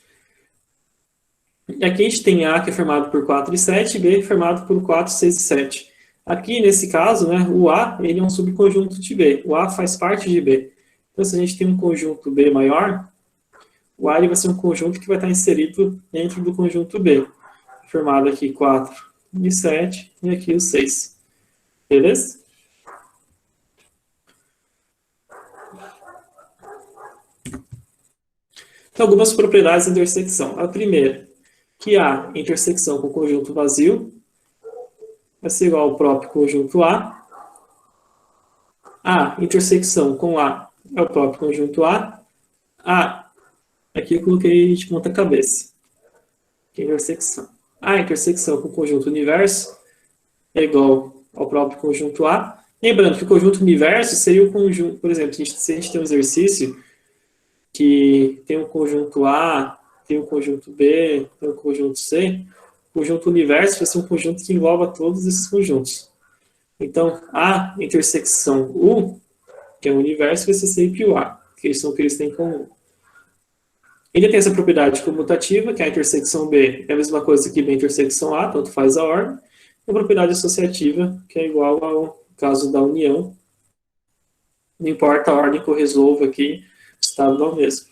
E aqui a gente tem A que é formado por 4 e 7, e B que é formado por 4, 6 e 7. Aqui, nesse caso, né, o A ele é um subconjunto de B. O A faz parte de B. Então, se a gente tem um conjunto B maior, o A ele vai ser um conjunto que vai estar inserido dentro do conjunto B. Formado aqui 4 e 7, e aqui o 6. Beleza? Então, algumas propriedades da intersecção. A primeira, que A, intersecção com conjunto vazio, vai ser igual ao próprio conjunto A. A, intersecção com A, é o próprio conjunto A. A, aqui eu coloquei de ponta cabeça. Intersecção. A, intersecção com o conjunto universo, é igual ao próprio conjunto A. Lembrando que o conjunto universo seria o conjunto, por exemplo, se a gente tem um exercício que tem um conjunto A, tem um conjunto B, tem um conjunto C, o conjunto universo vai ser um conjunto que engloba todos esses conjuntos. Então, A intersecção U, que é o universo, vai ser sempre o A, que eles são o que eles têm em comum. Ainda tem essa propriedade comutativa, que é a intersecção B é a mesma coisa que B intersecção A, tanto faz a ordem. E a propriedade associativa, que é igual ao caso da união. Não importa a ordem que eu resolvo aqui, o estado dá o mesmo.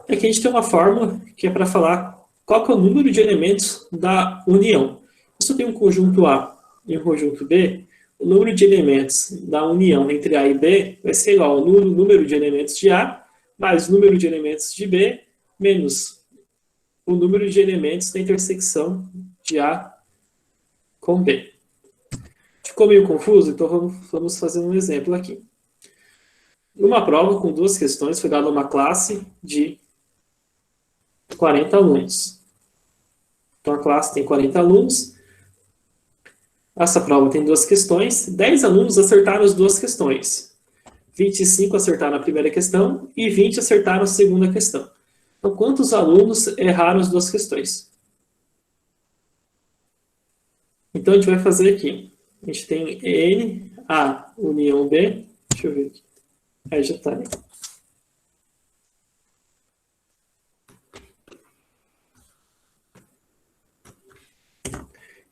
Aqui a gente tem uma fórmula que é para falar qual que é o número de elementos da união. Se eu tenho um conjunto A e um conjunto B, o número de elementos da união entre A e B vai ser igual ao número de elementos de A mais o número de elementos de B menos o número de elementos da intersecção de A com B. Ficou meio confuso? Então vamos fazer um exemplo aqui. Numa prova com 2 questões, foi dada uma classe de 40 alunos. Então a classe tem 40 alunos. Essa prova tem 2 questões. 10 alunos acertaram as 2 questões. 25 acertaram a primeira questão e 20 acertaram a segunda questão. Então, quantos alunos erraram as 2 questões? Então, a gente vai fazer aqui. A gente tem N, A, união B. Deixa eu ver aqui. Aí já está.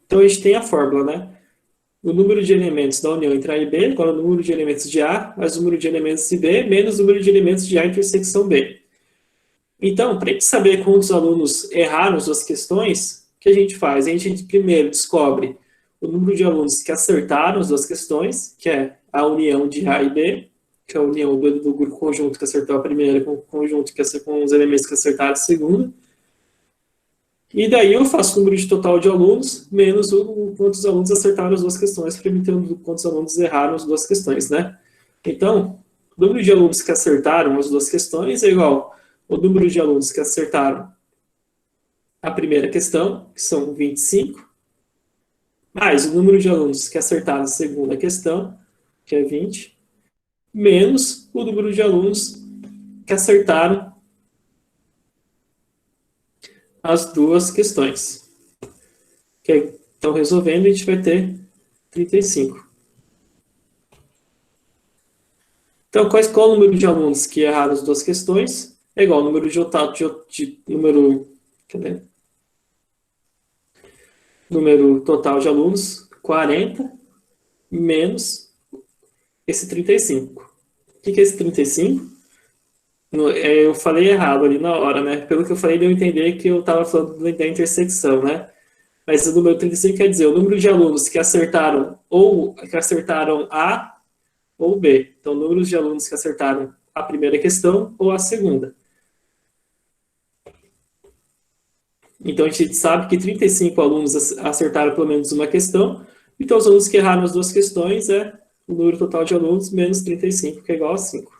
Então, a gente tem a fórmula, né? O número de elementos da união entre A e B, igual ao número de elementos de A, mais o número de elementos de B, menos o número de elementos de A intersecção B. Então, para a gente saber quantos alunos erraram as 2 questões, o que a gente faz? A gente primeiro descobre o número de alunos que acertaram as 2 questões, que é a união de A e B, que é a união do grupo conjunto que acertou a primeira com o conjunto com os elementos que acertaram a segunda. E daí eu faço o número de total de alunos, menos quantos alunos acertaram as 2 questões, para me ter quantos alunos erraram as 2 questões, né? Então, o número de alunos que acertaram as 2 questões é igual ao número de alunos que acertaram a primeira questão, que são 25, mais o número de alunos que acertaram a segunda questão, que é 20, menos o número de alunos que acertaram as 2 questões. Então, resolvendo, a gente vai ter 35. Então, qual o número de alunos que erraram as 2 questões? É igual ao número número total de alunos, 40, menos esse 35. O que é esse 35? Eu falei errado ali na hora, né? Pelo que eu falei, deu a entender que eu estava falando da intersecção, né? Mas o número 35 quer dizer o número de alunos que acertaram A ou B. Então, o número de alunos que acertaram a primeira questão ou a segunda. Então, a gente sabe que 35 alunos acertaram pelo menos uma questão. Então, os alunos que erraram as 2 questões é o número total de alunos menos 35, que é igual a 5.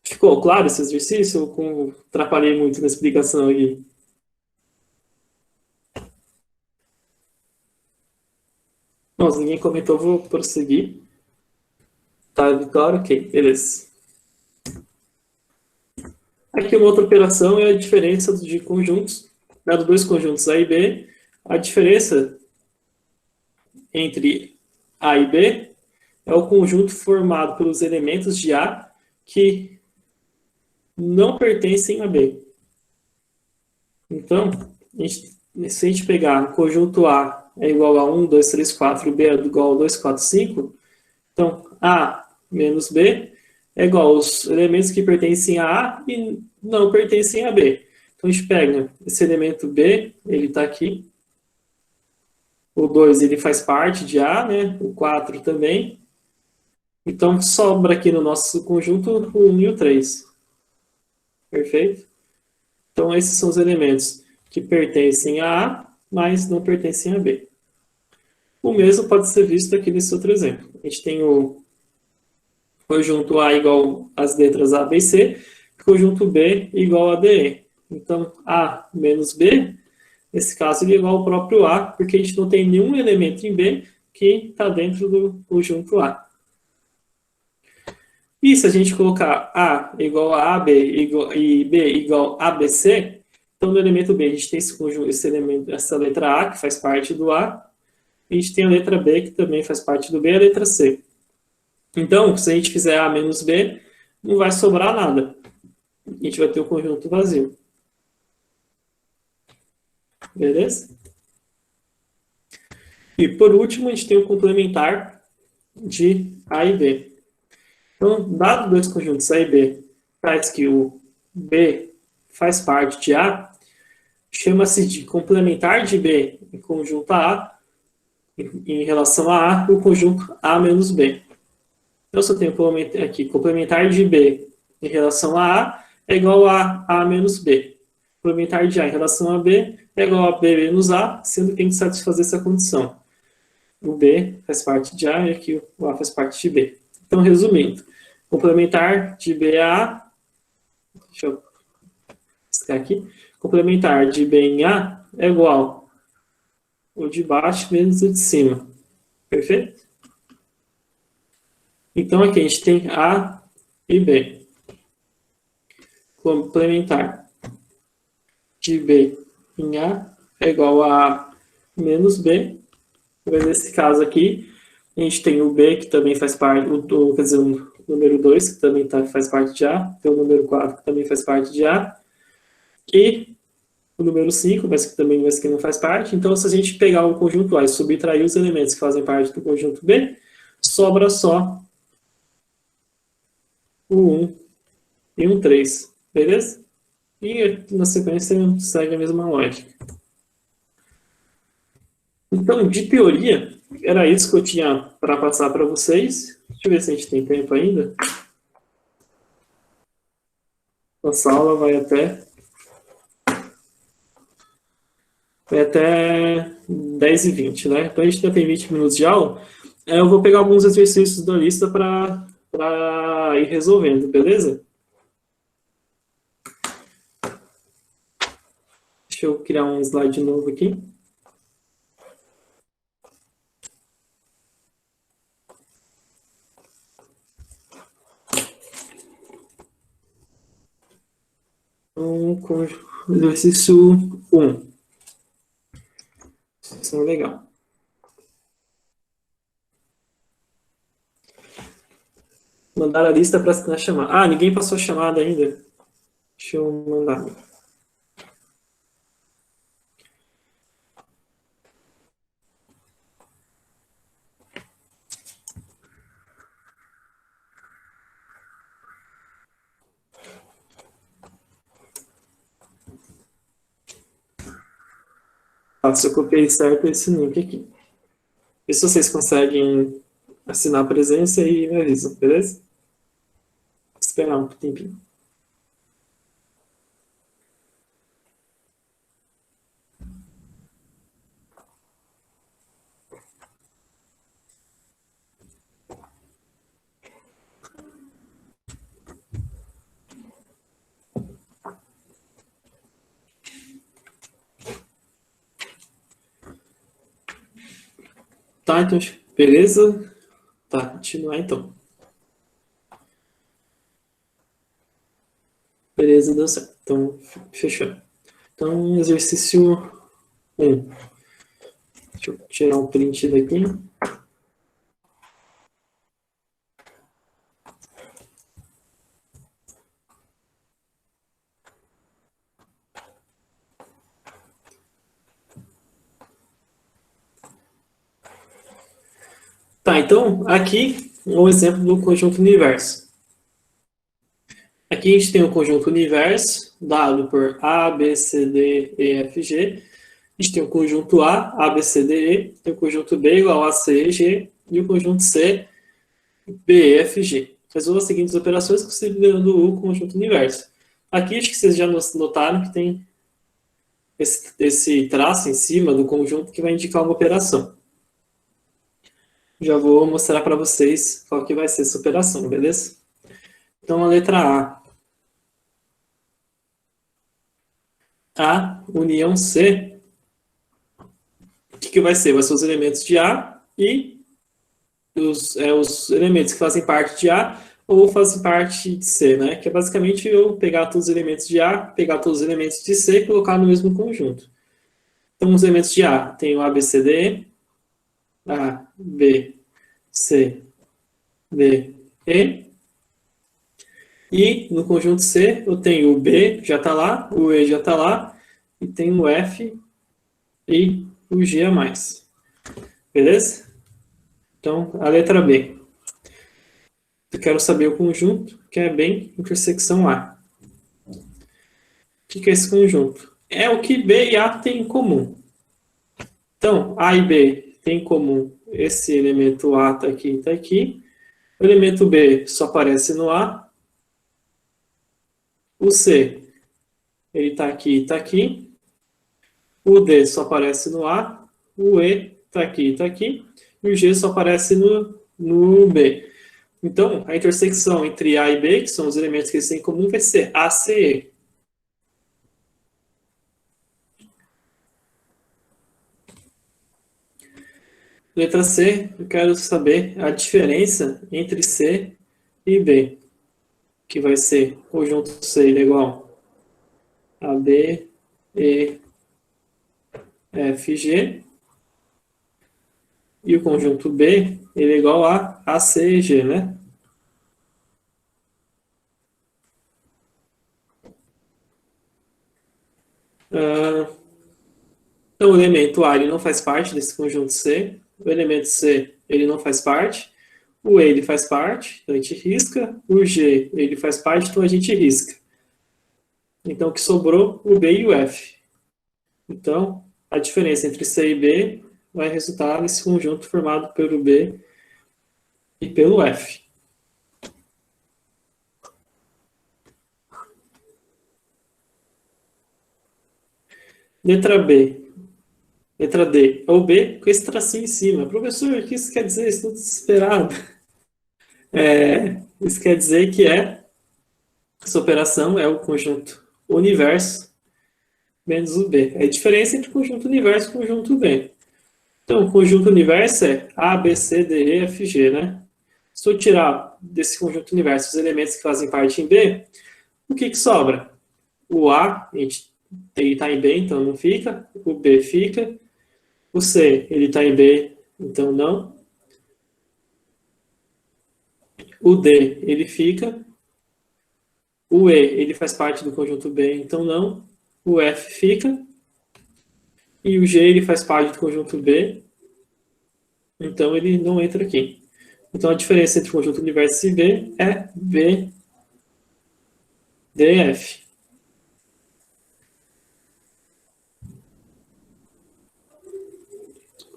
Ficou claro esse exercício? Ou atrapalhei muito na explicação aqui? Bom, se ninguém comentou, vou prosseguir. Tá, Vitória? Ok, beleza. Aqui uma outra operação é a diferença de conjuntos, dado 2 conjuntos A e B. A diferença entre A e B é o conjunto formado pelos elementos de A que não pertencem a B. Então, se a gente pegar o conjunto A é igual a 1, 2, 3, 4, B é igual a 2, 4, 5, então A menos B é igual aos elementos que pertencem a A e não pertencem a B. Então a gente pega esse elemento B, ele está aqui. O 2 ele faz parte de A, né? O 4 também. Então sobra aqui no nosso conjunto o 1 e o 3. Perfeito? Então esses são os elementos que pertencem a A, mas não pertencem a B. O mesmo pode ser visto aqui nesse outro exemplo. A gente tem o conjunto A igual às letras A, B e C, conjunto B igual a D, E. Então, A menos B, nesse caso, ele é igual ao próprio A, porque a gente não tem nenhum elemento em B que está dentro do conjunto A. E se a gente colocar A igual a AB e B igual a ABC, então no elemento B a gente tem esse conjunto, essa letra A, que faz parte do A, e a gente tem a letra B, que também faz parte do B, e a letra C. Então, se a gente fizer A menos B, não vai sobrar nada. A gente vai ter o conjunto vazio. Beleza? E por último, a gente tem o complementar de A e B. Então, dado dois conjuntos A e B, faz que o B faz parte de A, chama-se de complementar de B em conjunto A, em relação a A, o conjunto A menos B. Então, se eu tenho aqui complementar de B em relação a A é igual a A menos B. Complementar de A em relação a B é igual a B menos A, sendo que tem que satisfazer essa condição. O B faz parte de A e aqui o A faz parte de B. Então, resumindo, complementar de B a A, deixa eu explicar aqui, complementar de B em A é igual o de baixo menos o de cima. Perfeito? Então, aqui a gente tem A e B. Complementar de B em A é igual a A menos B. Mas nesse caso aqui, a gente tem o B, que também faz parte, quer dizer, o número 2, que também faz parte de A, tem o número 4, que também faz parte de A, e o número 5, mas que não faz parte. Então, se a gente pegar o conjunto A e subtrair os elementos que fazem parte do conjunto B, sobra só o 1 e um 3, beleza? E na sequência segue a mesma lógica. Então, de teoria, era isso que eu tinha para passar para vocês. Deixa eu ver se a gente tem tempo ainda. Nossa aula vai até 10h20, né? Então, a gente já tem 20 minutos de aula. Eu vou pegar alguns exercícios da lista para ir resolvendo, beleza? Deixa eu criar um slide novo aqui. Com exercício 1. Isso é legal. Mandar a lista para chamar. Ah, ninguém passou a chamada ainda. Deixa eu mandar. Se eu copiei certo esse link aqui. E se vocês conseguem assinar a presença e me avisam, beleza? Vou esperar um tempinho. Tá, então, beleza? Tá, continuar então. Beleza, deu certo. Então, fechou. Então, exercício 1. Deixa eu tirar um print daqui. Tá, então, aqui um exemplo do conjunto universo. Aqui a gente tem o conjunto universo, dado por A, B, C, D, E, F, G. A gente tem o conjunto A, B, C, D, E. Tem o conjunto B igual a C, E, G. E o conjunto C, B, E, F, G. Resolva as seguintes operações considerando o conjunto universo. Aqui acho que vocês já notaram que tem esse traço em cima do conjunto que vai indicar uma operação. Já vou mostrar para vocês qual que vai ser essa operação, beleza? Então, a letra A união C, o que vai ser? Vai ser os elementos de A e os elementos que fazem parte de A ou fazem parte de C, né? Que é basicamente eu pegar todos os elementos de A, pegar todos os elementos de C e colocar no mesmo conjunto. Então, os elementos de A tem o A, B, C, D, E, A, B, C, D, E. E no conjunto C eu tenho o B, já está lá, o E já está lá, e tem o F e o G a mais. Beleza? Então, a letra B. Eu quero saber o conjunto, que é bem intersecção A. O que é esse conjunto? É o que B e A têm em comum. Então, A e B têm em comum esse elemento A está aqui e está aqui. O elemento B só aparece no A. O C, ele está aqui e está aqui. O D só aparece no A. O E está aqui e está aqui. E o G só aparece no B. Então, a intersecção entre A e B, que são os elementos que eles têm em comum, vai ser ACE. Letra C, eu quero saber a diferença entre C e B, que vai ser conjunto C igual a B, E, F, G. E o conjunto B, ele é igual a C e G, né? Então, o elemento A ele não faz parte desse conjunto C. O elemento C ele não faz parte. O E ele faz parte, então a gente risca. O G ele faz parte, então a gente risca. Então, o que sobrou? O B e o F. Então, a diferença entre C e B vai resultar nesse conjunto formado pelo B e pelo F. Letra B. Letra D. É o B com esse tracinho em cima. Professor, o que isso quer dizer? Estou desesperado. Isso quer dizer que essa operação é o conjunto universo menos o B. É a diferença entre o conjunto universo e o conjunto B. Então, o conjunto universo é A, B, C, D, E, F, G, né? Se eu tirar desse conjunto universo os elementos que fazem parte em B, o que sobra? O A, ele está em B, então não fica. O B fica. O C, ele está em B, então não. O D, ele fica. O E, ele faz parte do conjunto B, então não. O F fica. E o G, ele faz parte do conjunto B, então ele não entra aqui. Então a diferença entre o conjunto universo e B é B, D, F.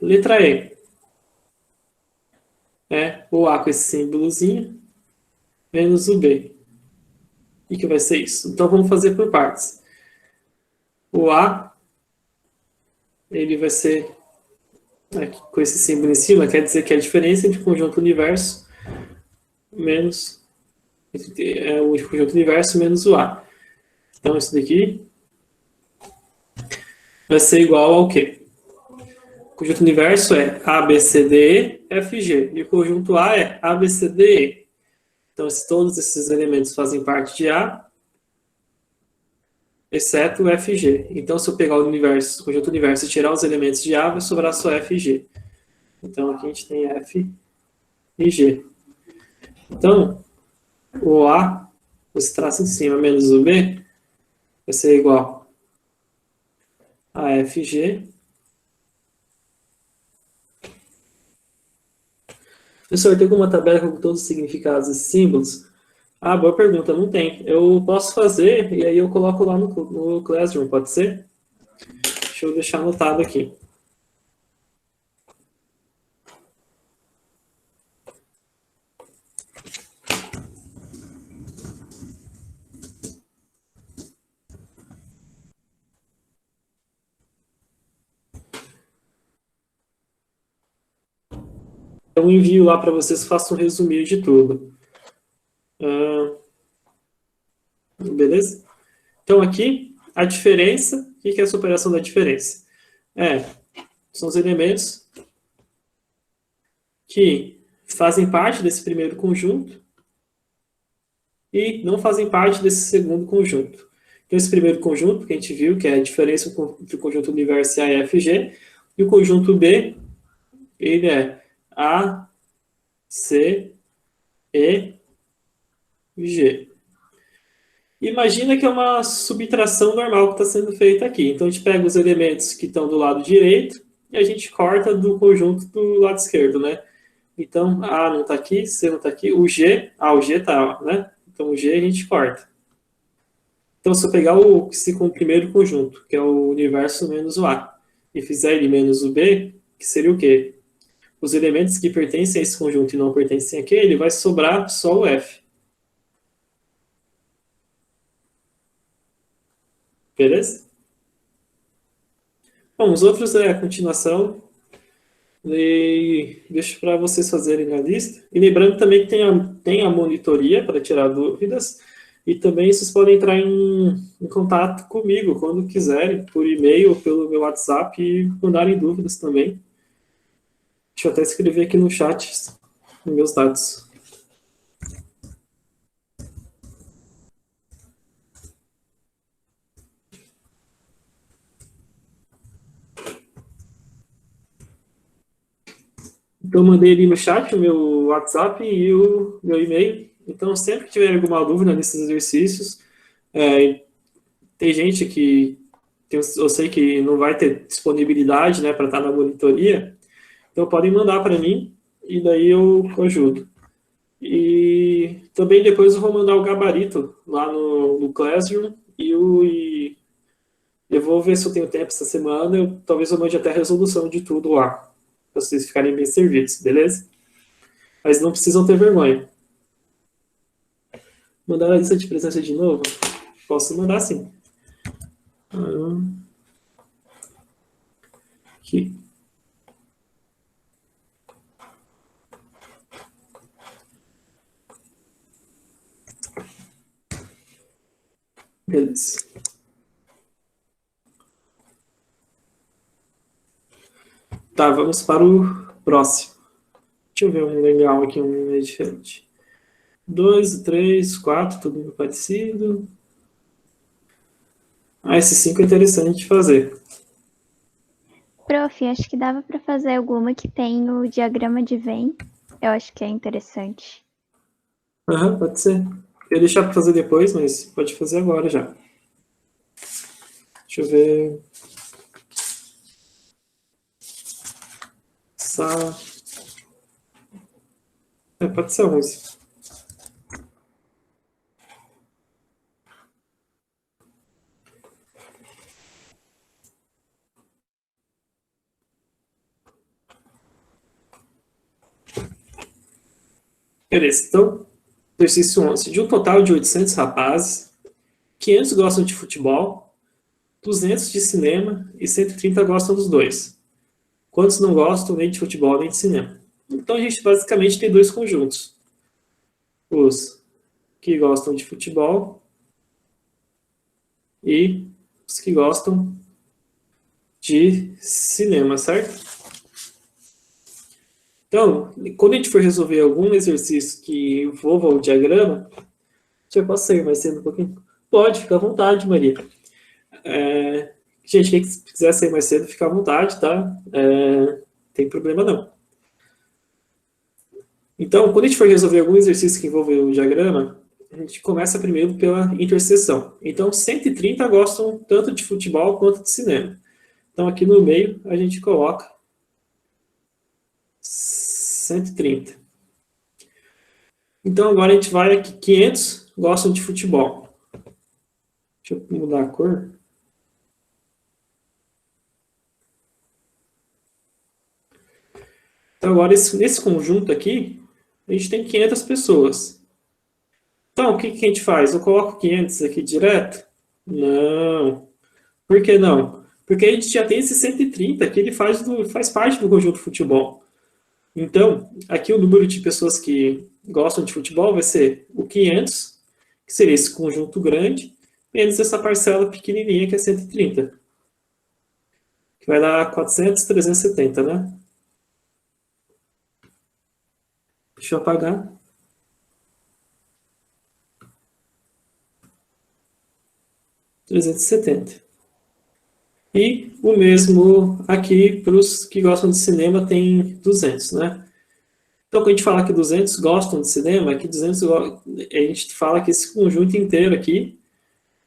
Letra E. É o A com esse símbolozinho, menos o B. O que vai ser isso? Então vamos fazer por partes. O A, ele vai ser aqui, com esse símbolo em cima, quer dizer que é a diferença entre o conjunto universo menos o conjunto universo menos o A. Então isso daqui vai ser igual ao quê? O conjunto universo é A, B, C, D, E, F, G. E o conjunto A é A, B, C, D, E. Então, se todos esses elementos fazem parte de A, exceto o FG. Então, se eu pegar o universo, o conjunto universo e tirar os elementos de A, vai sobrar só FG. Então, aqui a gente tem F e G. Então, o A, esse traço em cima menos o B, vai ser igual a FG. Professor, tem alguma tabela com todos os significados e símbolos? Ah, boa pergunta, não tem. Eu posso fazer e aí eu coloco lá no Classroom, pode ser? Deixa eu deixar anotado aqui. Eu envio lá para vocês, faço um resuminho de tudo. Beleza? Então, aqui, a diferença, o que é essa operação da diferença? São os elementos que fazem parte desse primeiro conjunto e não fazem parte desse segundo conjunto. Então, esse primeiro conjunto, que a gente viu, que é a diferença entre o conjunto universo A e F, G, e o conjunto B, ele é A, C, E, G. Imagina que é uma subtração normal que está sendo feita aqui. Então, a gente pega os elementos que estão do lado direito e a gente corta do conjunto do lado esquerdo, né? Então, A não está aqui, C não está aqui, o G está, né? Então, o G a gente corta. Então, se eu pegar esse primeiro conjunto, que é o universo menos o A, e fizer ele menos o B, que seria o quê? Os elementos que pertencem a esse conjunto e não pertencem àquele, vai sobrar só o F. Beleza? Bom, os outros é a continuação. E deixo para vocês fazerem a lista. E lembrando também que tem a monitoria para tirar dúvidas. E também vocês podem entrar em contato comigo quando quiserem, por e-mail ou pelo meu WhatsApp e mandarem dúvidas também. Deixa eu até escrever aqui no chat os meus dados. Então, eu mandei ali no chat o meu WhatsApp e o meu e-mail. Então, sempre que tiver alguma dúvida nesses exercícios, tem gente que eu sei que não vai ter disponibilidade, né, para estar na monitoria, então podem mandar para mim e daí eu ajudo. E também depois eu vou mandar o gabarito lá no Classroom e eu vou ver se eu tenho tempo essa semana, talvez eu mande até a resolução de tudo lá, para vocês ficarem bem servidos, beleza? Mas não precisam ter vergonha. Mandar a lista de presença de novo? Posso mandar sim. Aqui. Beleza. Tá, vamos para o próximo. Deixa eu ver um legal aqui, um meio diferente. 2, 3, 4, tudo muito parecido. Esse 5 é interessante de fazer. Prof, acho que dava para fazer alguma que tem o diagrama de Venn. Eu acho que é interessante. Pode ser. Eu ia deixar para fazer depois, mas pode fazer agora já. Deixa eu ver. Pode ser 11. Beleza, então, exercício 11. De um total de 800 rapazes, 500 gostam de futebol, 200 de cinema e 130 gostam dos dois. Quantos não gostam nem de futebol nem de cinema? Então, a gente basicamente tem dois conjuntos. Os que gostam de futebol e os que gostam de cinema, certo? Então, quando a gente for resolver algum exercício que envolva o diagrama, já posso sair mais cedo um pouquinho? Pode, fica à vontade, Maria. Gente, quem quiser sair mais cedo, fica à vontade, tá? Não tem problema não. Então, quando a gente for resolver algum exercício que envolve o diagrama, a gente começa primeiro pela interseção. Então, 130 gostam tanto de futebol quanto de cinema. Então, aqui no meio, a gente coloca 130. Então, agora a gente vai aqui, 500 gostam de futebol. Deixa eu mudar a cor. Então, agora, nesse conjunto aqui, a gente tem 500 pessoas. Então, o que a gente faz? Eu coloco 500 aqui direto? Não. Por que não? Porque a gente já tem esse 130, que ele faz parte do conjunto de futebol. Então, aqui o número de pessoas que gostam de futebol vai ser o 500, que seria esse conjunto grande, menos essa parcela pequenininha, que é 130. Que vai dar 400, 370, né? Deixa eu apagar. E o mesmo aqui para os que gostam de cinema tem 200, né? Então, quando a gente fala que 200 gostam de cinema, aqui 200, a gente fala que esse conjunto inteiro aqui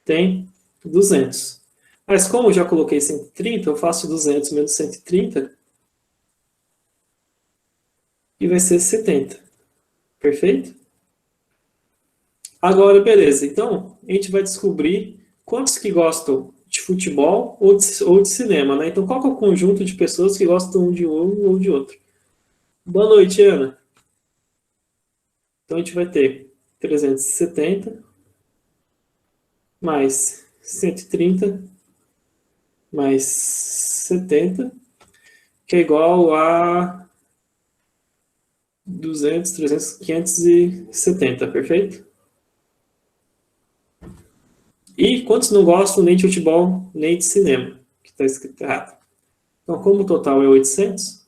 tem 200. Mas como eu já coloquei 130, eu faço 200 menos 130 e vai ser 70. Perfeito? Agora, beleza. Então, a gente vai descobrir quantos que gostam de futebol ou de cinema, né? Então, qual que é o conjunto de pessoas que gostam de um ou de outro? Boa noite, Ana. Então, a gente vai ter 370 mais 130 mais 70, que é igual a 200, 300, 570, perfeito? E quantos não gostam nem de futebol, nem de cinema, que está escrito errado. Então, como o total é 800,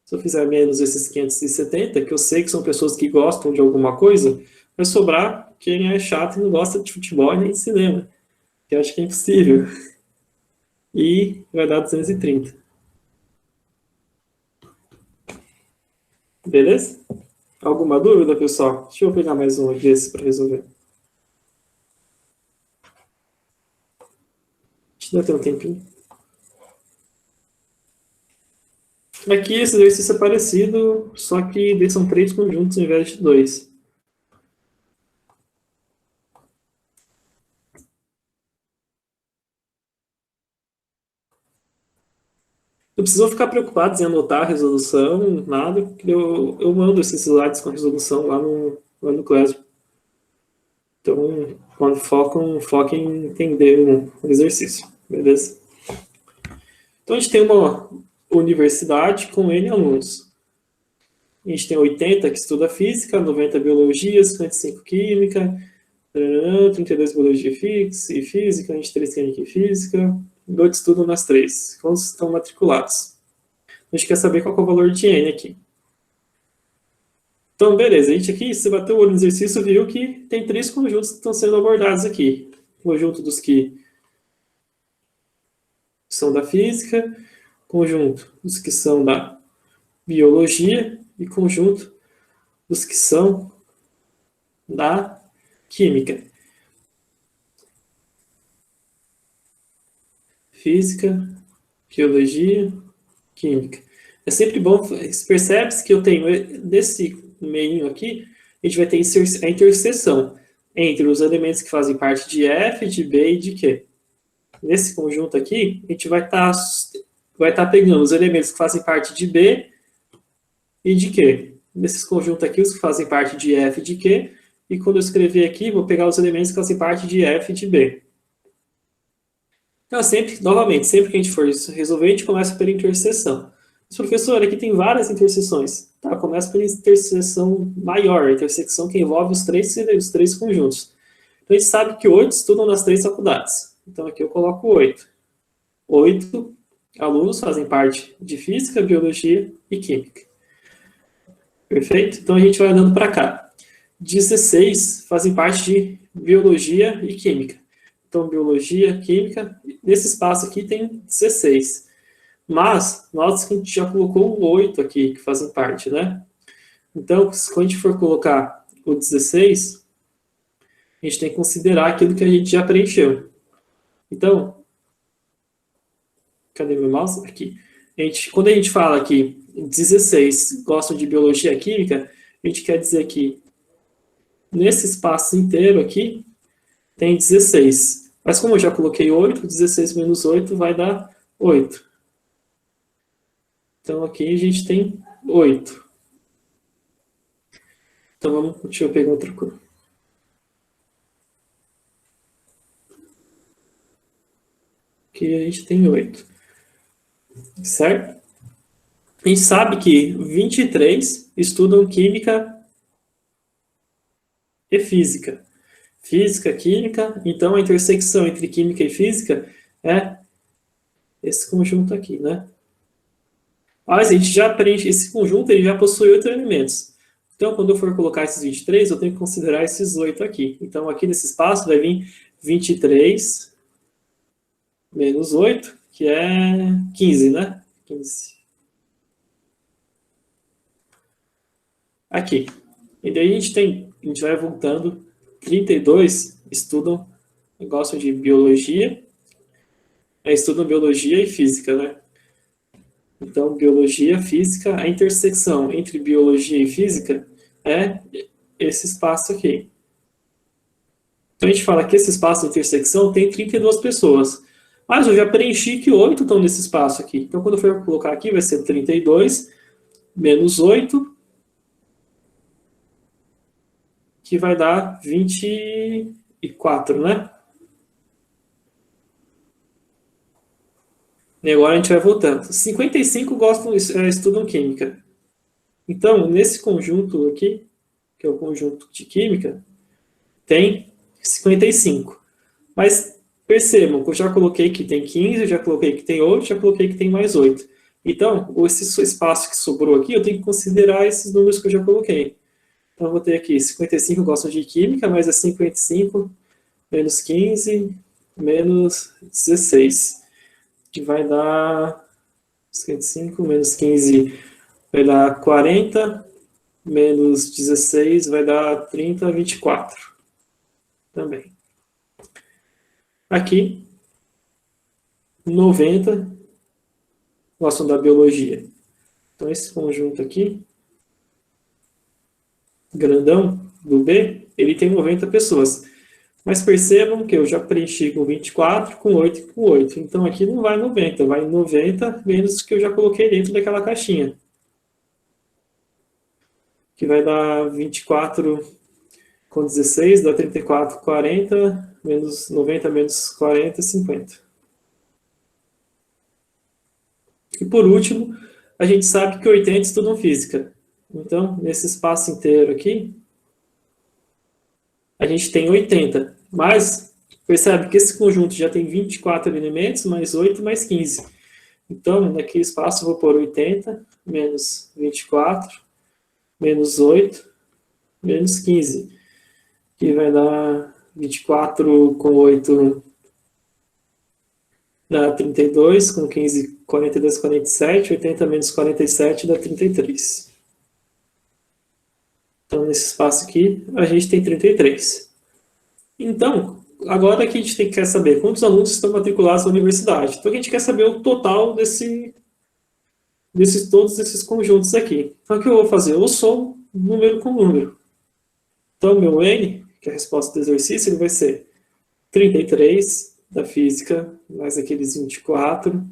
se eu fizer menos esses 570, que eu sei que são pessoas que gostam de alguma coisa, vai sobrar quem é chato e não gosta de futebol nem de cinema, que eu acho que é impossível. E vai dar 230. Beleza? Alguma dúvida, pessoal? Deixa eu pegar mais um aqui desse para resolver. Ainda tem um tempinho. Aqui esse exercício é parecido, só que eles são 3 conjuntos ao invés de 2. Não precisam ficar preocupados em anotar a resolução, nada, porque eu mando esses slides com a resolução lá no Classroom. Então, quando foquem em entender o exercício, beleza? Então, a gente tem uma universidade com N alunos. A gente tem 80 que estuda física, 90 biologia, 55 química, 32 biologia e física, 23 química e física, 8 estudam nas 3. Quantos estão matriculados? A gente quer saber qual é o valor de N aqui. Então, beleza, a gente aqui, se bater o olho no exercício, viu que tem 3 conjuntos que estão sendo abordados aqui. Conjunto dos que são da física, conjunto dos que são da biologia e conjunto dos que são da química. Física, biologia, química. É sempre bom, percebe-se que eu tenho desse meio aqui, a gente vai ter a interseção entre os elementos que fazem parte de F, de B e de Q. Nesse conjunto aqui, a gente vai estar pegando os elementos que fazem parte de B e de Q. Nesses conjuntos aqui, os que fazem parte de F e de Q, e quando eu escrever aqui, vou pegar os elementos que fazem parte de F e de B. Então, novamente, sempre que a gente for resolver, a gente começa pela interseção. Mas, professor, aqui tem várias interseções. Tá, começa pela interseção maior, a intersecção que envolve os três conjuntos. Então, a gente sabe que 8 estudam nas 3 faculdades. Então, aqui eu coloco 8. 8 alunos fazem parte de física, biologia e química. Perfeito? Então, a gente vai andando para cá. 16 fazem parte de biologia e química. Então, biologia, química, nesse espaço aqui tem 16. Mas, note que a gente já colocou o 8 aqui, que fazem parte, né? Então, quando a gente for colocar o 16, a gente tem que considerar aquilo que a gente já preencheu. Então, cadê meu mouse? Aqui. Quando a gente fala que 16 gostam de biologia e química, a gente quer dizer que nesse espaço inteiro aqui tem 16. Mas como eu já coloquei 8, 16 menos 8 vai dar 8. Então aqui a gente tem 8. Então deixa eu pegar outra cor. Aqui a gente tem 8. Certo? A gente sabe que 23 estudam química e física. Física, química, então a intersecção entre química e física é esse conjunto aqui, né? Mas a gente já preenche, esse conjunto ele já possui 8 elementos. Então, quando eu for colocar esses 23, eu tenho que considerar esses 8 aqui. Então, aqui nesse espaço vai vir 23 menos 8, que é 15, né? 15. Aqui. E daí a gente vai voltando. 32 estudam, gostam de biologia, estudam biologia e física, né? Então, biologia, física, a intersecção entre biologia e física é esse espaço aqui. Então, a gente fala que esse espaço de intersecção tem 32 pessoas. Mas eu já preenchi que 8 estão nesse espaço aqui. Então, quando eu for colocar aqui, vai ser 32 menos 8, que vai dar 24, né? E agora a gente vai voltando. 55 estudam química. Então, nesse conjunto aqui, que é o conjunto de química, tem 55. Mas percebam que eu já coloquei que tem 15, eu já coloquei que tem 8, já coloquei que tem mais 8. Então, esse espaço que sobrou aqui, eu tenho que considerar esses números que eu já coloquei. Então, eu vou ter aqui 55 gostam de química, mas é 55 menos 15 menos 16. Que vai dar 55 menos 15 vai dar 40, menos 16 vai dar 30, 24. Também. Aqui, 90 gostam da biologia. Então, esse conjunto aqui, grandão, do B, ele tem 90 pessoas. Mas percebam que eu já preenchi com 24, com 8 e com 8. Então, aqui não vai 90, vai 90 menos o que eu já coloquei dentro daquela caixinha. Que vai dar 24 com 16, dá 34, 40, menos 90 menos 40, 50. E por último, a gente sabe que 80 estudam física. Então, nesse espaço inteiro aqui, a gente tem 80. Mas, percebe que esse conjunto já tem 24 elementos, mais 8, mais 15. Então, naquele espaço, eu vou pôr 80, menos 24, menos 8, menos 15. Que vai dar 24 com 8, dá 32, com 15, 42, 47, 80 menos 47 dá 33. Então, nesse espaço aqui, a gente tem 33. Então, agora que a gente quer saber quantos alunos estão matriculados na universidade. Então, a gente quer saber o total todos esses conjuntos aqui. Então, o que eu vou fazer? Eu somo número com número. Então, meu N, que é a resposta do exercício, ele vai ser 33 da física, mais aqueles 24,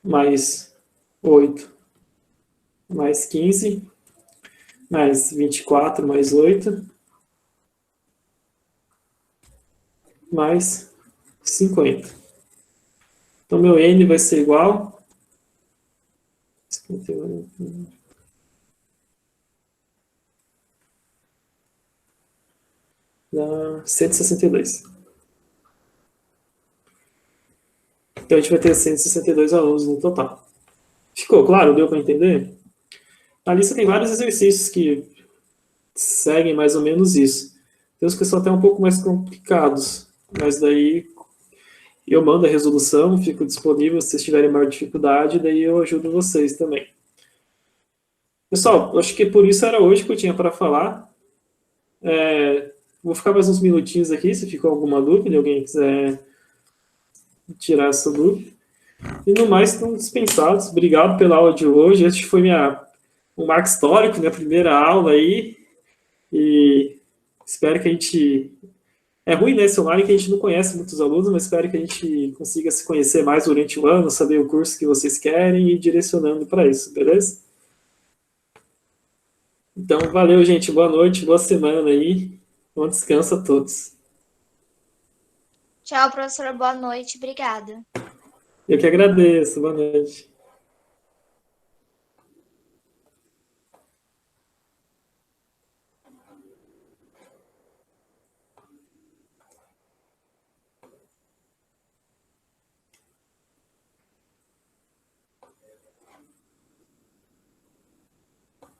mais 8, mais 15, mais 24, mais 8, mais 50. Então, meu N vai ser igual... 51. Dá 162. Então, a gente vai ter 162 alunos no total. Ficou claro? Deu para entender? Na lista tem vários exercícios que seguem mais ou menos isso. Tem uns que são até um pouco mais complicados. mas daí eu mando a resolução, fico disponível se vocês tiverem maior dificuldade, daí eu ajudo vocês também. Pessoal, acho que por isso era hoje que eu tinha para falar. Vou ficar mais uns minutinhos aqui, se ficou alguma dúvida, alguém quiser tirar essa dúvida. E no mais, estão dispensados. Obrigado pela aula de hoje. Este foi um marco histórico, minha primeira aula aí. E espero que a gente... É ruim, né, esse online que a gente não conhece muitos alunos, mas espero que a gente consiga se conhecer mais durante o ano, saber o curso que vocês querem e ir direcionando para isso, beleza? Então, valeu, gente. Boa noite, boa semana aí. Bom descanso a todos. Tchau, professora. Boa noite. Obrigada. Eu que agradeço. Boa noite.